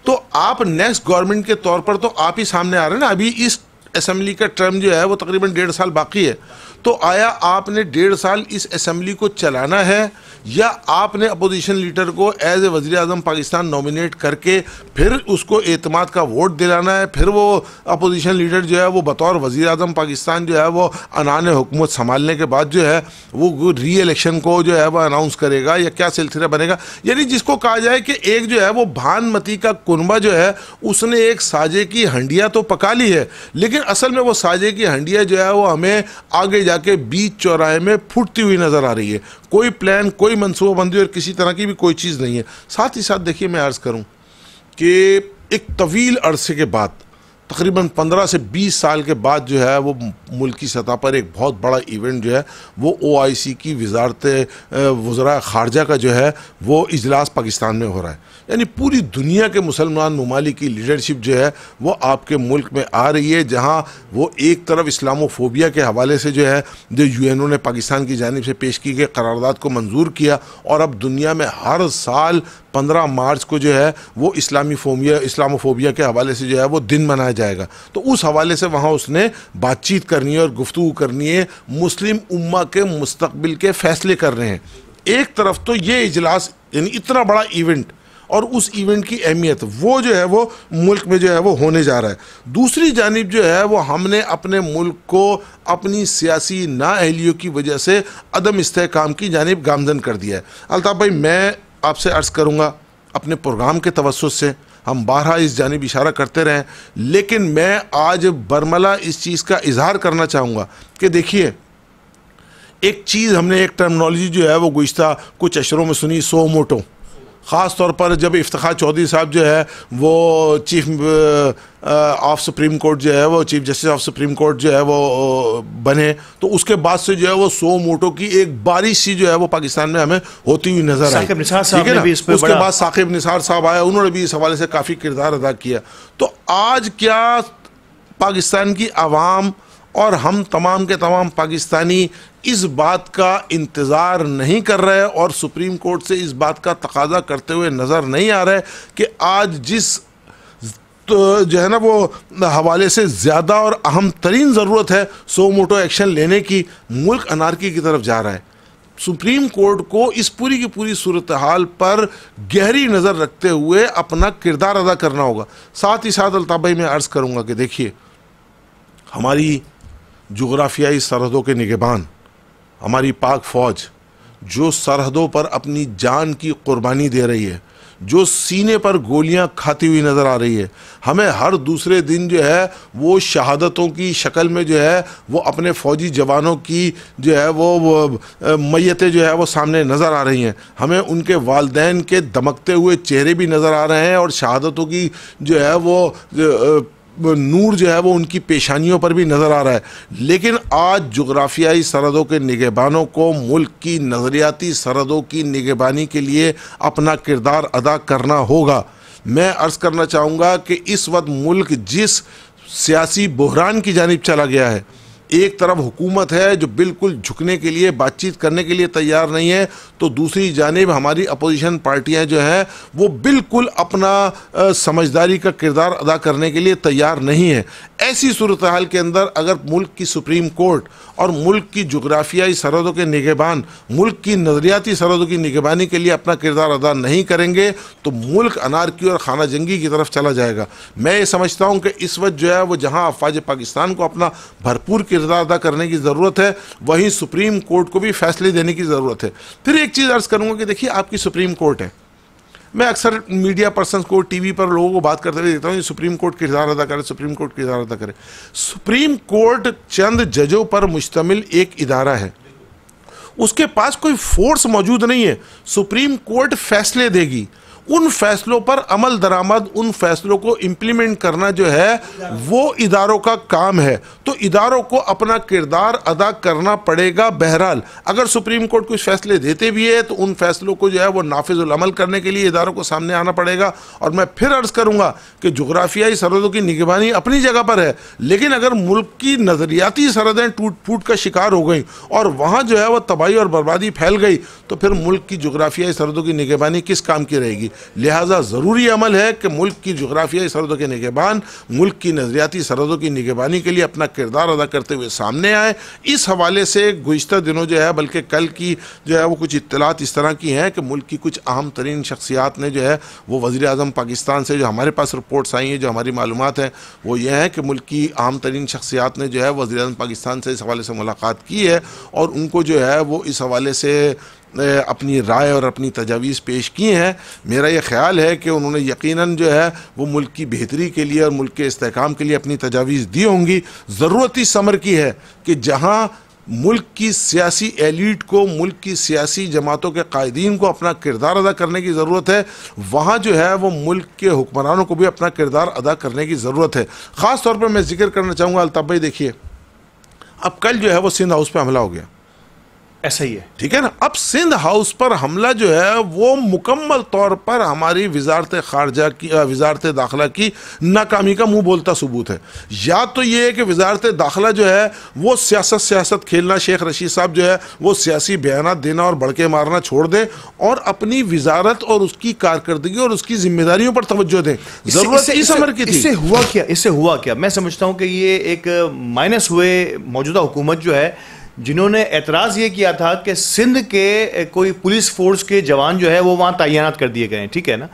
तो आप नेक्स्ट गवर्नमेंट के तौर पर तो आप ही सामने आ रहे हैं ना। अभी इस असेंबली का टर्म जो है वो तकरीबन 1.5 साल बाकी है, तो आया आपने 1.5 साल इस असेंबली को चलाना है या आपने अपोजिशन लीडर को एज ए वज़ीर आज़म पाकिस्तान नॉमिनेट करके फिर उसको एतमाद का वोट दिलाना है, फिर वो अपोजिशन लीडर जो है वो बतौर वज़ीर आज़म पाकिस्तान जो है वो अनाने हुकूमत संभालने के बाद जो है वो री इलेक्शन को जो है वो अनाउंस करेगा या क्या सिलसिला बनेगा? यानी जिसको कहा जाए कि एक जो है वो भानमती का कुनबा जो है उसने एक साजे की हंडिया तो पका ली है, लेकिन असल में वो साजे की हंडिया जो है वो हमें आगे जाके बीच चौराहे में फूटती हुई नज़र आ रही है। कोई प्लान, कोई मनसूबाबंदी और किसी तरह की भी कोई चीज़ नहीं है। साथ ही साथ देखिए, मैं अर्ज़ करूं कि एक तवील अरसे के बाद, तकरीबन 15 से 20 साल के बाद जो है वो मुल्की सतह पर एक बहुत बड़ा इवेंट जो है वो OIC की वजारत वज़रा ख़ारजा का जो है वो इजलास पाकिस्तान में हो रहा है। यानी पूरी दुनिया के मुसलमान ममालिक की लीडरशिप जो है वो आपके मुल्क में आ रही है, जहाँ वो एक तरफ इस्लामोफोबिया के हवाले से जो है जो UNO ने पाकिस्तान की जानिब से पेश की गई करारदाद को मंजूर किया और अब दुनिया में हर साल 15 मार्च को जो है वो इस्लामोफोबिया के हवाले से जो है वो दिन मनाया जाएगा। तो उस हवाले से वहाँ उसने बातचीत करनी है और गुफ्तगू करनी है, मुस्लिम उम्मा के मुस्तकबिल के फ़ैसले कर रहे हैं। एक तरफ तो ये इजलास यानी इतना बड़ा इवेंट और उस इवेंट की अहमियत वो जो है वो मुल्क में जो है वो होने जा रहा है, दूसरी जानिब जो है वो हमने अपने मुल्क को अपनी सियासी नाअहलियों की वजह से अदम इस्तेहकाम की जानिब गामजन कर दिया है। अल्ताफ़ भाई, मैं आपसे अर्ज़ करूँगा अपने प्रोग्राम के तवस्सुस से, हम बारहा इस जानिब इशारा करते रहें, लेकिन मैं आज बरमला इस चीज़ का इजहार करना चाहूँगा कि देखिए, एक चीज़ हमने, एक टर्मिनोलॉजी जो है वो गुज़िश्ता कुछ अशरों में सुनी, सो मोटो। ख़ास तौर पर जब इफ्तिखार चौधरी साहब जो है वो चीफ ऑफ सुप्रीम कोर्ट जो है, वो chief justice of supreme court जो है वो बने, तो उसके बाद से जो है वो सो मोटो की एक बारिश सी जो है वो पाकिस्तान में हमें होती हुई नजर आई। ठीक है ना? उसके बाद साकिब निसार साहब आए, उन्होंने भी इस हवाले से काफ़ी किरदार अदा किया। तो आज क्या पाकिस्तान की आवाम और हम तमाम के तमाम पाकिस्तानी इस बात का इंतज़ार नहीं कर रहे और सुप्रीम कोर्ट से इस बात का तकाजा करते हुए नज़र नहीं आ रहे कि आज जिस तो जो है ना वो हवाले से ज़्यादा और अहम तरीन ज़रूरत है सो मोटो एक्शन लेने की, मुल्क अनारकी की तरफ जा रहा है। सुप्रीम कोर्ट को इस पूरी की पूरी सूरत हाल पर गहरी नज़र रखते हुए अपना किरदार अदा करना होगा। साथ ही साथ अल्ताफ़ भाई मैं अर्ज़ करूँगा कि देखिए, हमारी जुग्राफियाई सरहदों के निगहबान, हमारी पाक फ़ौज जो सरहदों पर अपनी जान की कुर्बानी दे रही है, जो सीने पर गोलियां खाती हुई नज़र आ रही है, हमें हर दूसरे दिन जो है वो शहादतों की शक्ल में जो है वो अपने फ़ौजी जवानों की जो है वो मैयतें जो है वो सामने नज़र आ रही हैं। हमें उनके वालिदैन के दमकते हुए चेहरे भी नज़र आ रहे हैं और शहादतों की जो है वो नूर जो है वो उनकी पेशानियों पर भी नज़र आ रहा है। लेकिन आज जुग्राफियाई सरहदों के निगहबानों को मुल्क की नज़रियाती सरहदों की निगहबानी के लिए अपना किरदार अदा करना होगा। मैं अर्ज़ करना चाहूँगा कि इस वक्त मुल्क जिस सियासी बहरान की जानिब चला गया है, एक तरफ हुकूमत है जो बिल्कुल झुकने के लिए, बातचीत करने के लिए तैयार नहीं है, तो दूसरी जानिब हमारी अपोजिशन पार्टियां जो हैं वो बिल्कुल अपना समझदारी का किरदार अदा करने के लिए तैयार नहीं है। ऐसी सूरत हाल के अंदर अगर मुल्क की सुप्रीम कोर्ट और मुल्क की जुग्राफियाई सरहदों के निगहबान मुल्क की नज़रियाती सरहदों की निगहबानी के लिए अपना किरदार अदा नहीं करेंगे तो मुल्क अनारकी और खाना जंगी की तरफ चला जाएगा। मैं ये समझता हूँ कि इस वक्त जो है वो जहाँ अफवाज पाकिस्तान को अपना भरपूर किरदार अदा करने की ज़रूरत है, वहीं सुप्रीम कोर्ट को भी फैसले देने की ज़रूरत है। फिर एक चीज़ अर्ज़ करूँगा कि देखिए, आपकी सुप्रीम कोर्ट है, मैं अक्सर मीडिया पर्सन्स को, टीवी पर लोगों को बात करते हुए देखता हूँ, सुप्रीम कोर्ट किरदार अदा करे, सुप्रीम कोर्ट किरदार अदा करे। सुप्रीम कोर्ट चंद जजों पर मुश्तमिल एक इदारा है, उसके पास कोई फोर्स मौजूद नहीं है। सुप्रीम कोर्ट फैसले देगी, उन फैसलों पर अमल दरामद, उन फैसलों को इम्प्लीमेंट करना जो है वो इदारों का काम है। तो इदारों को अपना किरदार अदा करना पड़ेगा। बहरहाल अगर सुप्रीम कोर्ट कुछ फैसले देते भी है तो उन फैसलों को जो है वो नाफिजुल अमल करने के लिए इदारों को सामने आना पड़ेगा। और मैं फिर अर्ज़ करूँगा कि जुग्राफियाई सरहदों की निगरानी अपनी जगह पर है, लेकिन अगर मुल्क की नज़रियाती सरहदें टूट फूट का शिकार हो गई और वहाँ जो है वह तबाही और बर्बादी फैल गई तो फिर मुल्क की जुग्राफियाई सरहदों की निगरानी किस काम की रहेगी। लिहाजा ज़रूरी अमल है कि मुल्क की जुग्राफियाई सरहदों के निगहबान मुल्क की नज़रियाती सरहदों की निगहबानी के लिए अपना किरदार अदा करते हुए सामने आए। इस हवाले से गुज़िश्ता दिनों जो है, बल्कि कल की जो है वो कुछ इत्तलात इस तरह की हैं कि मुल्क की कुछ अहम तरीन शख्सियात ने जो है वो वज़ीर-ए-आज़म पाकिस्तान से, जो हमारे पास रिपोर्ट्स आई हैं, जो हमारी मालूमात हैं वो ये है कि मुल्क की अहम तरीन शख्सियात ने जो है वज़ीर-ए-आज़म पाकिस्तान से इस हवाले से मुलाकात की है और उनको जो है वो इस हवाले से अपनी राय और अपनी तजावीज़ पेश की हैं। मेरा ये ख्याल है कि उन्होंने यकीनन जो है वो मुल्क की बेहतरी के लिए और मुल्क के इस्तेहकाम के लिए अपनी तजावीज़ दी होंगी। ज़रूरत इस अमर की है कि जहाँ मुल्क की सियासी एलीट को, मुल्क की सियासी जमातों के कायदीन को अपना किरदार अदा करने की ज़रूरत है, वहाँ जो है वो मुल्क के हुक्मरानों को भी अपना किरदार अदा करने की ज़रूरत है। ख़ास तौर पर मैं जिक्र करना चाहूँगा अल्ताफ़ भाई, देखिए अब कल जो है वो सिंध हाउस पर हमला हो गया, ऐसा ही है, ठीक है ना। अब सिंध हाउस पर हमला जो है वो मुकम्मल तौर पर हमारी वजारत खारजा की, वजारत दाखिला की नाकामी का मुंह बोलता सबूत है। या तो ये है कि वजारत दाखिला जो है वो सियासत खेलना, शेख रशीद साहब जो है वो सियासी बयानात देना और बड़के मारना छोड़ दें और अपनी वजारत और उसकी कारकर्दगी और उसकी जिम्मेदारियों पर तवज्जो दें। जरूरत इस अमर की थी। इससे हुआ क्या? मैं समझता हूँ कि ये एक माइनस हुए मौजूदा हुकूमत जो है, जिन्होंने एतराज़ ये किया था कि सिंध के कोई पुलिस फोर्स के जवान जो है वो वहाँ तैनात कर दिए गए हैं, ठीक है ना।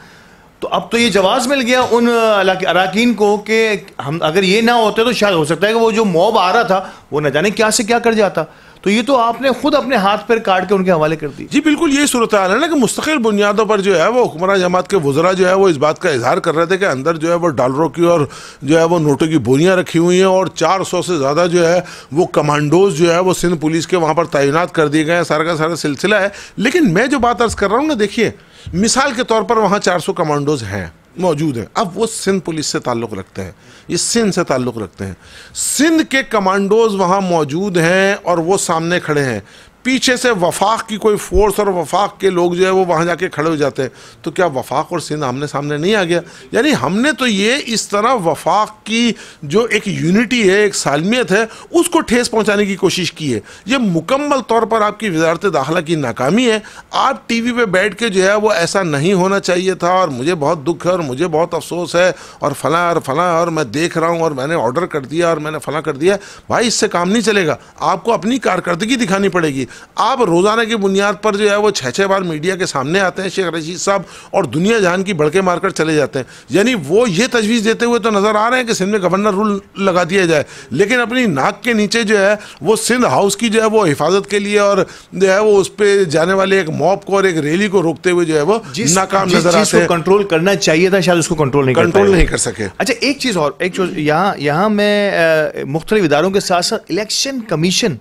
तो अब तो ये जवाब मिल गया उन अराकीन को कि हम अगर ये ना होते तो शायद हो सकता है कि वो जो मॉब आ रहा था वो न जाने क्या से क्या कर जाता। तो ये तो आपने खुद अपने हाथ पैर काट के उनके हवाले कर दी। जी बिल्कुल, यही सूरत हाल है ना कि मुस्तकिल बुनियादों पर जो है वो हुक्मरान जमात के वज़रा जो है वो इस बात का इजहार कर रहे थे कि अंदर जो है वो डॉलरों की और जो है वो नोटों की बोरियां रखी हुई हैं और 400 से ज़्यादा जो है वो कमांडोज जो है वो सिंध पुलिस के वहाँ पर तैनात कर दिए गए हैं। सारा का सारा सिलसिला है। लेकिन मैं जो बात अर्ज़ कर रहा हूँ ना, देखिए मिसाल के तौर पर वहाँ 400 कमांडोज हैं, मौजूद है। अब वो सिंध पुलिस से ताल्लुक़ रखते हैं, ये सिंध से ताल्लुक़ रखते हैं। सिंध के कमांडोज वहाँ मौजूद हैं और वो सामने खड़े हैं। पीछे से वफाक की कोई फोर्स और वफाक के लोग जो है वो वहाँ जाके खड़े हो जाते हैं। तो क्या वफाक और सिंध आमने सामने नहीं आ गया? यानी हमने तो ये इस तरह वफाक की जो एक यूनिटी है, एक सालमियत है, उसको ठेस पहुँचाने की कोशिश की है। ये मुकम्मल तौर पर आपकी वजारत दाखिला की नाकामी है। आप टीवी पे बैठ के जो है वो ऐसा नहीं होना चाहिए था और मुझे बहुत दुख है और मुझे बहुत अफसोस है और फलां और मैं देख रहा हूँ और मैंने ऑर्डर कर दिया और मैंने फलां कर दिया। भाई इससे काम नहीं चलेगा। आपको अपनी कारकर्दगी दिखानी पड़ेगी। आप रोज़ाना की बुनियाद पर जो है वो 6-6 बार मीडिया के सामने आते हैं शेख रशीद साहब और दुनिया जहान की भड़के मारकर चले जाते हैं। यानी वो ये तजवीज़ देते हुए तो नज़र आ रहे हैं कि सिंध में गवर्नर रूल लगा दिया जाए, लेकिन अपनी नाक के नीचे जो है वो सिंध हाउस की जो है वो हिफाजत के लिए और जो है वो उस पर जाने वाले एक मॉब को और एक रैली को रोकते हुए जो है वो नाकाम नजर आते हैं। कंट्रोल करना चाहिए था, शायद उसको कंट्रोल नहीं कर सके। अच्छा, एक चीज़ यहाँ मैं मुख्तलिफ इदारों के साथ साथ इलेक्शन कमीशन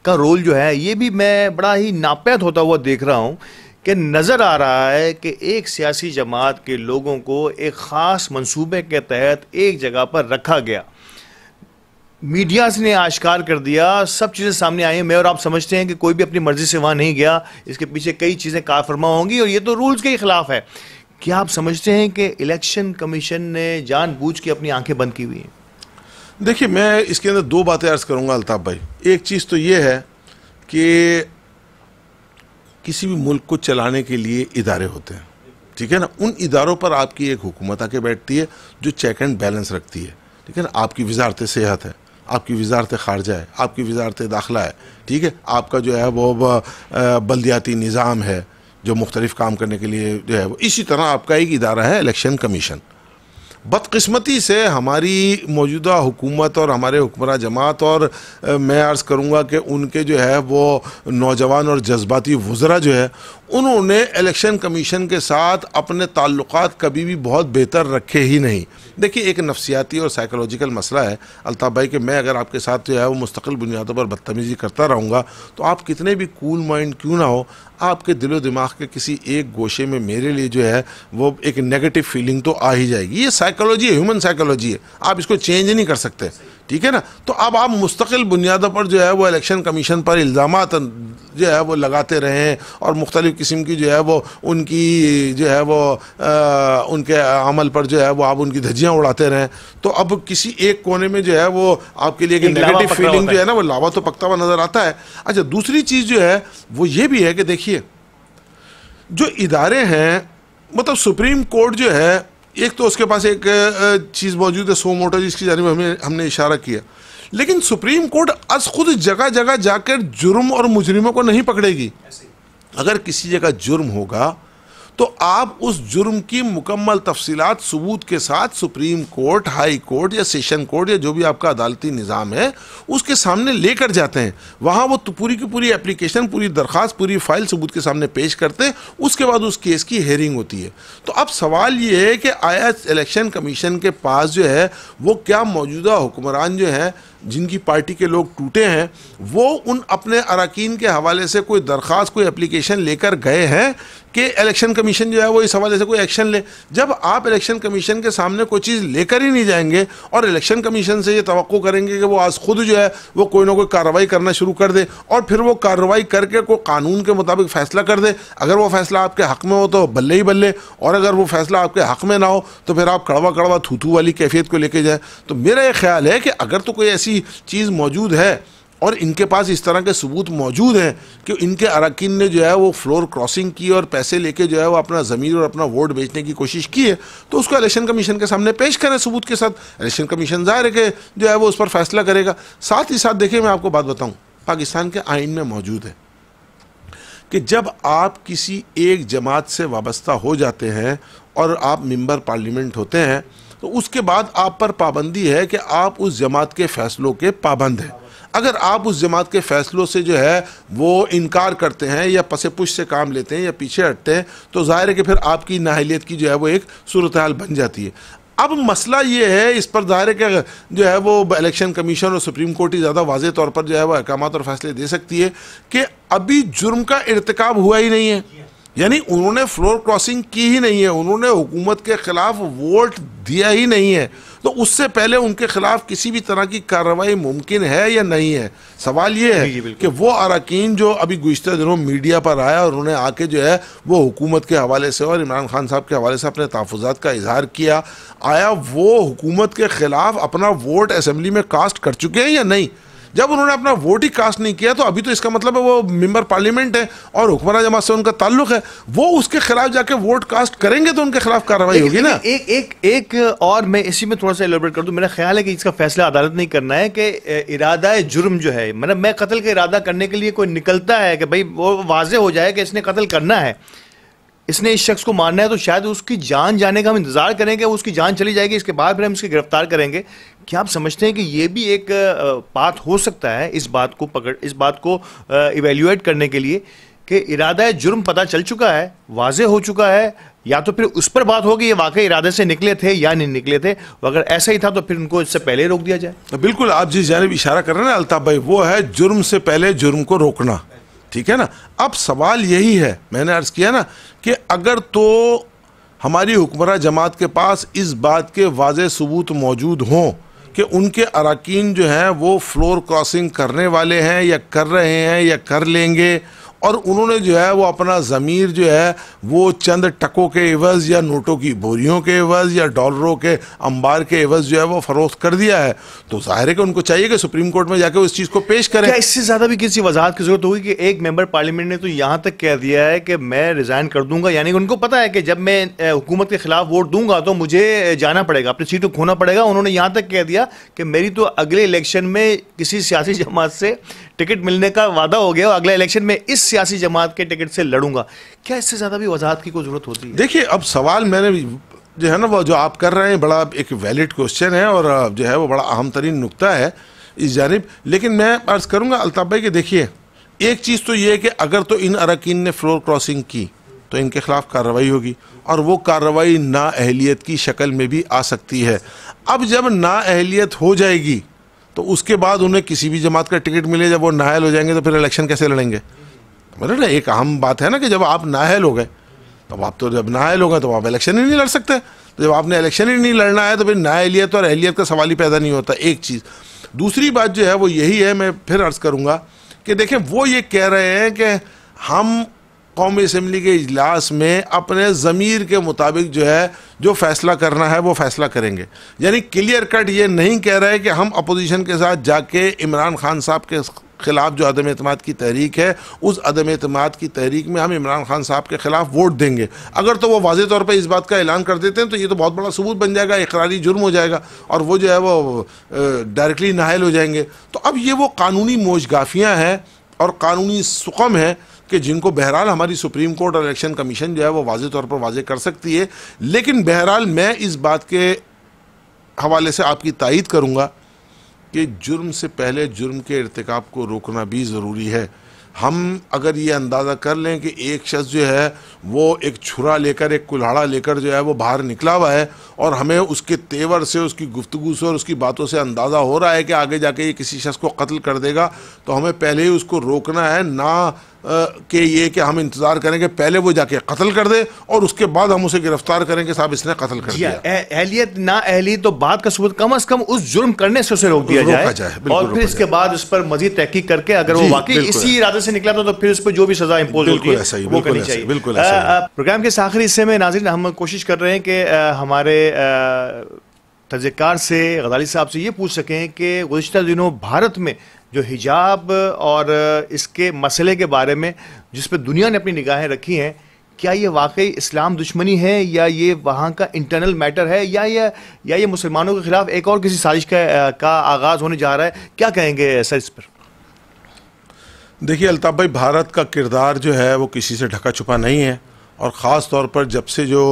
का रोल जो है ये भी मैं बड़ा ही नापैद होता हुआ देख रहा हूँ कि नज़र आ रहा है कि एक सियासी जमात के लोगों को एक ख़ास मंसूबे के तहत एक जगह पर रखा गया, मीडिया ने आश्कार कर दिया, सब चीज़ें सामने आई हैं। मैं और आप समझते हैं कि कोई भी अपनी मर्जी से वहाँ नहीं गया, इसके पीछे कई चीज़ें कारफरमा होंगी और ये तो रूल्स के खिलाफ है। क्या आप समझते हैं कि इलेक्शन कमीशन ने जानबूझ के अपनी आंखें बंद की हुई हैं? देखिए, मैं इसके अंदर दो बातें अर्ज़ करूंगा अल्ताफ़ भाई। एक चीज़ तो ये है कि किसी भी मुल्क को चलाने के लिए इदारे होते हैं, ठीक है ना। उन इदारों पर आपकी एक हुकूमत आके बैठती है जो चेक एंड बैलेंस रखती है, ठीक है ना। आपकी वजारत सेहत है, आपकी वजारत ख़ारजा है, आपकी वजारत दाखिला है, ठीक है। आपका जो है वो बल्दियाती निज़ाम है जो मुख्तलिफ काम करने के लिए जो है वो, इसी तरह आपका एक इदारा है इलेक्शन कमीशन। बदकिस्मती से हमारी मौजूदा हुकूमत और हमारे हुक्मरान जमात और मैं अर्ज़ करूँगा कि उनके जो है वो नौजवान और जज्बाती वज़रा जो है उन्होंने इलेक्शन कमीशन के साथ अपने ताल्लुकात कभी भी बहुत बेहतर रखे ही नहीं। देखिए, एक नफ्सियाती और साइकोलॉजिकल मसला है अल्ताफ़ भाई कि मैं अगर आपके साथ जो है वो मुस्तकिल बुनियादों पर बदतमीज़ी करता रहूँगा तो आप कितने भी कूल माइंड क्यों ना हो, आपके दिलो दिमाग के किसी एक गोशे में मेरे लिए जो है वो एक नेगेटिव फीलिंग तो आ ही जाएगी। ये साइकोलॉजी है, ह्यूमन साइकोलॉजी है, आप इसको चेंज नहीं कर सकते, ठीक है ना। तो अब आप मुस्तकिल बुनियादों पर जो है वो इलेक्शन कमीशन पर इल्ज़ामात जो है वो लगाते रहें और मुख्तलिफ़ किस्म की जो है वो उनकी जो है वो उनके अमल पर जो है वो आप उनकी धज्जियाँ उड़ाते रहें, तो अब किसी एक कोने में जो है वो आपके लिए एक नेगेटिव फीलिंग जो है ना वो लावा तो पकता हुआ नज़र आता है। अच्छा, दूसरी चीज़ जो है वो ये भी है कि देखिए जो इदारे हैं, मतलब सुप्रीम कोर्ट जो है, एक तो उसके पास एक चीज़ मौजूद है सो मोटो जिसकी जानिब हमने इशारा किया, लेकिन सुप्रीम कोर्ट आज खुद जगह जगह जाकर जुर्म और मुजरिमों को नहीं पकड़ेगी। अगर किसी जगह जुर्म होगा तो आप उस जुर्म की मुकम्मल तफसीलात सबूत के साथ सुप्रीम कोर्ट, हाई कोर्ट या सेशन कोर्ट या जो भी आपका अदालती निज़ाम है उसके सामने लेकर जाते हैं। वहाँ वो तो पूरी की पूरी एप्लीकेशन, पूरी दरख्वास्त, पूरी फाइल सबूत के सामने पेश करते हैं, उसके बाद उस केस की हेयरिंग होती है। तो अब सवाल ये है कि आया इलेक्शन कमीशन के पास जो है वो क्या मौजूदा हुक्मरान जो है जिनकी पार्टी के लोग टूटे हैं वो उन अपने अरकान के हवाले से कोई दरख्वास्त, कोई एप्लीकेशन लेकर गए हैं कि इलेक्शन कमीशन जो है वो इस हवाले से कोई एक्शन ले? जब आप इलेक्शन कमीशन के सामने कोई चीज़ लेकर ही नहीं जाएंगे और इलेक्शन कमीशन से ये तवक्को करेंगे कि वो आज खुद जो है वो कोई ना कोई कार्रवाई करना शुरू कर दे और फिर वो कार्रवाई करके कोई कानून के मुताबिक फ़ैसला कर दे, अगर वो फ़ैसला आपके हक़ में हो तो बल्ले ही बल्ले, और अगर वो फ़ैसला आपके हक़ में ना हो तो फिर आप कड़वा कड़वा थूथू वाली कैफियत को लेके जाए। तो मेरा ये ख्याल है कि अगर तो कोई ऐसी चीज़ मौजूद है और इनके पास इस तरह के सबूत मौजूद हैं कि इनके अरकान ने जो है वो फ्लोर क्रॉसिंग की और पैसे लेके जो है वो अपना ज़मीर और अपना वोट बेचने की कोशिश की है, तो उसको इलेक्शन कमीशन के सामने पेश करें सबूत के साथ। इलेक्शन कमीशन ज़ाहिर है कि जो है वो उस पर फैसला करेगा। साथ ही साथ देखिए, मैं आपको बात बताऊँ, पाकिस्तान के आइन में मौजूद है कि जब आप किसी एक जमात से वाबस्ता हो जाते हैं और आप मेंबर पार्लियामेंट होते हैं तो उसके बाद आप पर पाबंदी है कि आप उस जमात के फ़ैसलों के पाबंद हैं। अगर आप उस जमात के फैसलों से जो है वो इनकार करते हैं या पसे पुश से काम लेते हैं या पीछे हटते हैं, तो जाहिर है कि फिर आपकी नाअहलियत की जो है वो एक सूरत हाल बन जाती है। अब मसला ये है, इस पर जाहिर है कि जो है वो इलेक्शन कमीशन और सुप्रीम कोर्ट ही ज़्यादा वाज़ेह तौर पर जो है वो अहकामात और फैसले दे सकती है कि अभी जुर्म का इर्तिकाब हुआ ही नहीं है, यानी उन्होंने फ्लोर क्रॉसिंग की ही नहीं है, उन्होंने हुकूमत के खिलाफ वोट दिया ही नहीं है, तो उससे पहले उनके खिलाफ किसी भी तरह की कार्रवाई मुमकिन है या नहीं है। सवाल ये है कि वो अरकान जो अभी गुज़िश्ता दिनों मीडिया पर आया और उन्होंने आके जो है वो हुकूमत के हवाले से और इमरान खान साहब के हवाले से अपने तहफ़्फ़ुज़ात का इजहार किया, आया वो हुकूमत के खिलाफ अपना वोट असम्बली में कास्ट कर चुके हैं या नहीं? जब उन्होंने अपना वोट ही कास्ट नहीं किया तो अभी तो इसका मतलब है वो मेंबर पार्लियामेंट है और हुक्मरान जमात से उनका ताल्लुक है, वो उसके खिलाफ जाके वोट कास्ट करेंगे तो उनके खिलाफ कार्रवाई होगी ना। एक और मैं इसी में थोड़ा सा एलोबरेट कर दूं, मेरा ख्याल है कि इसका फैसला अदालत नहीं करना है कि इरादा जुर्म जो है, मतलब मैं कत्ल का इरादा करने के लिए कोई निकलता है कि भाई वो वाजे हो जाए कि इसने कत्ल करना है, इसने इस शख्स को मारना है, तो शायद उसकी जान जाने का हम इंतजार करेंगे, उसकी जान चली जाएगी, इसके बाद फिर हम इसको गिरफ्तार करेंगे। क्या आप समझते हैं कि ये भी एक बात हो सकता है इस बात को इवेल्युएट करने के लिए कि इरादा जुर्म पता चल चुका है, वाजे हो चुका है, या तो फिर उस पर बात होगी ये वाकई इरादे से निकले थे या नहीं निकले थे, अगर ऐसा ही था तो फिर उनको इससे पहले रोक दिया जाए। बिल्कुल, आप जिस जानिब इशारा कर रहे हैं ना अल्ताफ भाई, वो है जुर्म से पहले जुर्म को रोकना, ठीक है ना। अब सवाल यही है, मैंने अर्ज किया ना कि अगर तो हमारी हुक्मरान जमात के पास इस बात के वाज़ेह सबूत मौजूद हों कि उनके अरकान जो हैं वो फ्लोर क्रॉसिंग करने वाले हैं या कर रहे हैं या कर लेंगे, और उन्होंने जो है वो अपना ज़मीर जो है वो चंद टकों के एवज़ या नोटों की बोरियों के एवज़ या डॉलरों के अंबार के एवज़ जो है वो फ़रोख्त कर दिया है, तो ज़ाहिर है कि उनको चाहिए कि सुप्रीम कोर्ट में जाकर उस चीज़ को पेश करें। क्या इससे ज़्यादा भी किसी वजाहत की ज़रूरत होगी कि एक मेंबर पार्लियामेंट ने तो यहाँ तक कह दिया है कि मैं रिज़ाइन कर दूंगा, यानी उनको पता है कि जब मैं हुकूमत के खिलाफ वोट दूंगा तो मुझे जाना पड़ेगा, अपनी सीट को खोना पड़ेगा। उन्होंने यहाँ तक कह दिया कि मेरी तो अगले इलेक्शन में किसी सियासी जमात से टिकट मिलने का वादा हो गया और अगले इलेक्शन में इस सियासी जमात के टिकट से लड़ूंगा। क्या इससे ज्यादा भी वजाहत की कोई जरूरत होती है? देखिए, अब सवाल मैंने जो है ना वो जो आप कर रहे हैं बड़ा एक वैलिड क्वेश्चन है और जो है वो बड़ा अहम तरीन नुक्ता है इस जानिब, लेकिन मैं अर्ज करूंगा अल्ताफ भाई कि देखिए, एक चीज़ तो ये है कि अगर तो इन अरकान ने फ्लोर क्रॉसिंग की तो इनके खिलाफ कार्रवाई होगी, और वो कार्रवाई नाअहलियत की शक्ल में भी आ सकती है। अब जब नाअहलियत हो जाएगी तो उसके बाद उन्हें किसी भी जमात का टिकट मिले, जब वो नाअहल हो जाएंगे तो फिर इलेक्शन कैसे लड़ेंगे? मतलब ना एक अहम बात है ना कि जब आप नाअहल हो गए तो आप तो जब नाअहल हो गए तो आप इलेक्शन ही नहीं लड़ सकते, तो जब आपने इलेक्शन ही नहीं लड़ना है तो फिर नाअहलियत और अहलियत का सवाल ही पैदा नहीं होता। एक चीज़, दूसरी बात जो है वो यही है, मैं फिर अर्ज़ करूँगा कि देखें, वो ये कह रहे हैं कि हम कौमी असम्बली के इजलास में अपने ज़मीर के मुताबिक जो है जो फैसला करना है वो फैसला करेंगे, यानी क्लियर कट ये नहीं कह रहे कि हम अपोजिशन के साथ जाके इमरान खान साहब के खिलाफ जो अदम एतमाद की तहरीक है उस अदम एतमाद की तहरीक में हम इमरान खान साहब के खिलाफ वोट देंगे। अगर तो वो वाज़ेह तौर पर इस बात का ऐलान कर देते हैं तो ये तो बहुत बड़ा सबूत बन जाएगा, इकरारी जुर्म हो जाएगा और वो जो है वो डायरेक्टली नाअहल हो जाएंगे। तो अब ये वो कानूनी मोजगाफियाँ हैं और कानूनी सुकम है कि जिनको बहरहाल हमारी सुप्रीम कोर्ट और इलेक्शन कमीशन जो है वो वाज़ेह तौर पर वाज़ेह कर सकती है, लेकिन बहरहाल मैं इस बात के हवाले से आपकी तायीद करूँगा कि जुर्म से पहले जुर्म के इर्तिकाब को रोकना भी ज़रूरी है। हम अगर ये अंदाज़ा कर लें कि एक शख्स जो है वो एक छुरा लेकर, एक कुल्हाड़ा लेकर जो है वो बाहर निकला हुआ है और हमें उसके तेवर से, उसकी गुफ्तगू से और उसकी बातों से अंदाज़ा हो रहा है कि आगे जाके ये किसी शख्स को कत्ल कर देगा, तो हमें पहले ही उसको रोकना है, ना कि ये कि हम इंतज़ार करें कि पहले वो जाके कत्ल कर दे और उसके बाद हम उसे गिरफ्तार करें कि साहब इसने कत्ल कर दिया। अहलियत ना अहली तो बात का सबूत कम से कम उस जुर्म करने से उसे रोक दिया जाए और फिर इसके बाद उस पर मजीद तहकीक करके अगर वो वाकई इसी इरादे से निकला तो फिर उस पर जो भी सजा इंपोज होती है वो करनी चाहिए। प्रोग्राम के इस आखिरी हिस्से में नाज़रीन हम कोशिश कर रहे हैं कि हमारे तजकार से, गजाली साहब से ये पूछ सकें कि गुज़िश्ता दिनों भारत में जो हिजाब और इसके मसले के बारे में जिस पर दुनिया ने अपनी निगाहें रखी हैं, क्या ये वाकई इस्लाम दुश्मनी है या ये वहाँ का इंटरनल मैटर है या ये मुसलमानों के खिलाफ एक और किसी साजिश का आगाज़ होने जा रहा है? क्या कहेंगे सर इस पर? देखिए अल्ताफ भाई, भारत का किरदार जो है वो किसी से ढका छुपा नहीं है, और ख़ास तौर पर जब से जो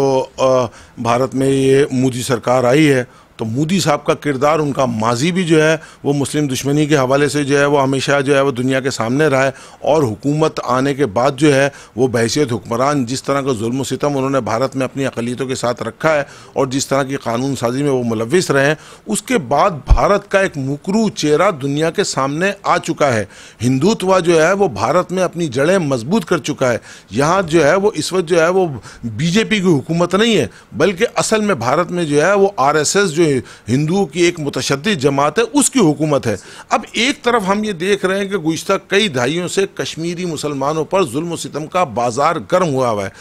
भारत में ये मोदी सरकार आई है तो मोदी साहब का किरदार, उनका माजी भी जो है वो मुस्लिम दुश्मनी के हवाले से जो है वो हमेशा जो है वो दुनिया के सामने रहा है, और हुकूमत आने के बाद जो है वो बहैसियत हुक्मरान जिस तरह का जुल्म सितम उन्होंने भारत में अपनी अक़लियतों के साथ रखा है और जिस तरह की कानून साजी में वो मुलव्विस रहे हैं, उसके बाद भारत का एक मुकरू चेहरा दुनिया के सामने आ चुका है। हिंदुत्व जो है वो भारत में अपनी जड़ें मजबूत कर चुका है। यहाँ जो है वो इस वक्त जो है वो बीजेपी की हुकूमत नहीं है, बल्कि असल में भारत में जो है वो आरएसएस जो हिंदुओं की एक मुतशद्दिद जमात है उसकी हुकूमत है। अब एक तरफ हम ये देख रहे हैं कि गुज़िश्ता कई दहाइयों से कश्मीरी मुसलमानों पर जुल्म सितम का बाजार गर्म हुआ है।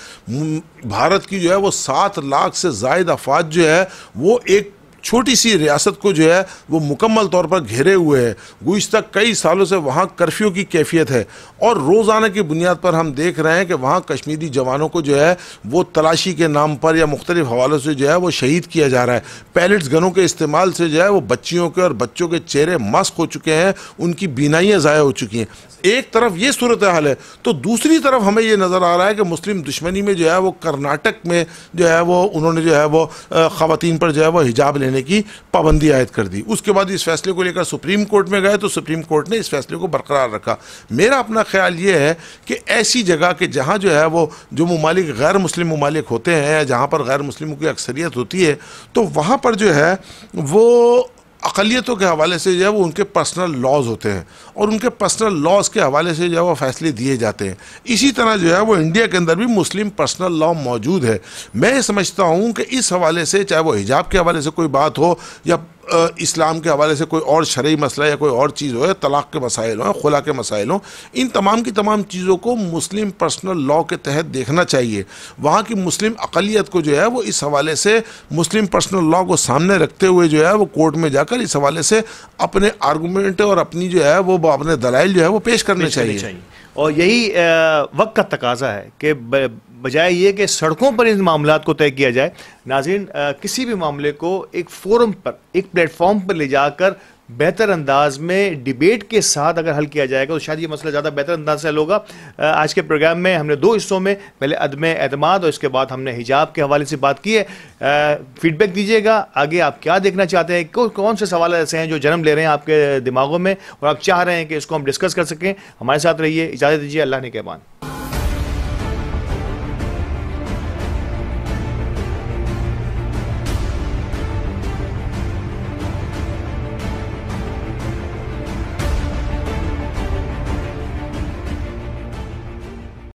भारत की जो है वो 7 लाख से ज़ायद अफवाज जो है वो एक छोटी सी रियासत को जो है वो मुकम्मल तौर पर घेरे हुए है। गुज़िश्ता कई सालों से वहाँ कर्फ्यू की कैफियत है और रोज़ाना की बुनियाद पर हम देख रहे हैं कि वहाँ कश्मीरी जवानों को जो है वो तलाशी के नाम पर या मुख्तलिफ हवालों से जो है वो शहीद किया जा रहा है। पैलेट्स गनों के इस्तेमाल से जो है वो बच्चियों के और बच्चों के चेहरे मस्क हो चुके हैं, उनकी बीनाइयाँ ज़ाया हो चुकी हैं। एक तरफ ये सूरत हाल है, तो दूसरी तरफ हमें ये नज़र आ रहा है कि मुस्लिम दुश्मनी में जो है वो कर्नाटक में जो है वो उन्होंने जो है वो ख़वातीन पर जो है वो हिजाब लेने की पाबंदी आयद कर दी। उसके बाद इस फैसले को लेकर सुप्रीम कोर्ट में गए तो सुप्रीम कोर्ट ने इस फैसले को बरकरार रखा। मेरा अपना ख्याल ये है कि ऐसी जगह के जहाँ जो है वो जो ममालिक गैर मुस्लिम ममालिक होते हैं या जहाँ पर गैर मुस्लिमों की अक्सरियत होती है, तो वहाँ पर जो है वो अक़लियतों के हवाले से जो है वो उनके पर्सनल लॉज होते हैं और उनके पर्सनल लॉज के हवाले से जो है वो फैसले दिए जाते हैं। इसी तरह जो है वो इंडिया के अंदर भी मुस्लिम पर्सनल लॉ मौजूद है। मैं समझता हूँ कि इस हवाले से, चाहे वो हिजाब के हवाले से कोई बात हो या इस्लाम के हवाले से कोई और शरई मसला या कोई और चीज़ हो, तलाक़ के मसाइल हों, खुला के मसाइल हों, इन तमाम की तमाम चीज़ों को मुस्लिम पर्सनल लॉ के तहत देखना चाहिए। वहाँ की मुस्लिम अक़लियत को जो है वो इस हवाले से मुस्लिम पर्सनल लॉ को सामने रखते हुए जो है वो कोर्ट में जाकर इस हवाले से अपने आर्गूमेंट और अपनी जो है वो अपने दलाइल जो है वो पेश करने चाहिए। और यही वक्त का तकाजा है कि बजाय ये कि सड़कों पर इन मामलात को तय किया जाए, नाज़रीन किसी भी मामले को एक फोरम पर, एक प्लेटफॉर्म पर ले जाकर बेहतर अंदाज में डिबेट के साथ अगर हल किया जाएगा तो शायद ये मसला ज़्यादा बेहतर अंदाज से हल होगा। आज के प्रोग्राम में हमने 2 हिस्सों में पहले अदम एतमाद और इसके बाद हमने हिजाब के हवाले से बात की है। फीडबैक दीजिएगा, आगे आप क्या देखना चाहते हैं, कौन से सवाल ऐसे हैं जो जन्म ले रहे हैं आपके दिमागों में और आप चाह रहे हैं कि इसको हम डिस्कस कर सकें। हमारे साथ रहिए, इजाज़त दीजिए, अल्लाह ने कहबान।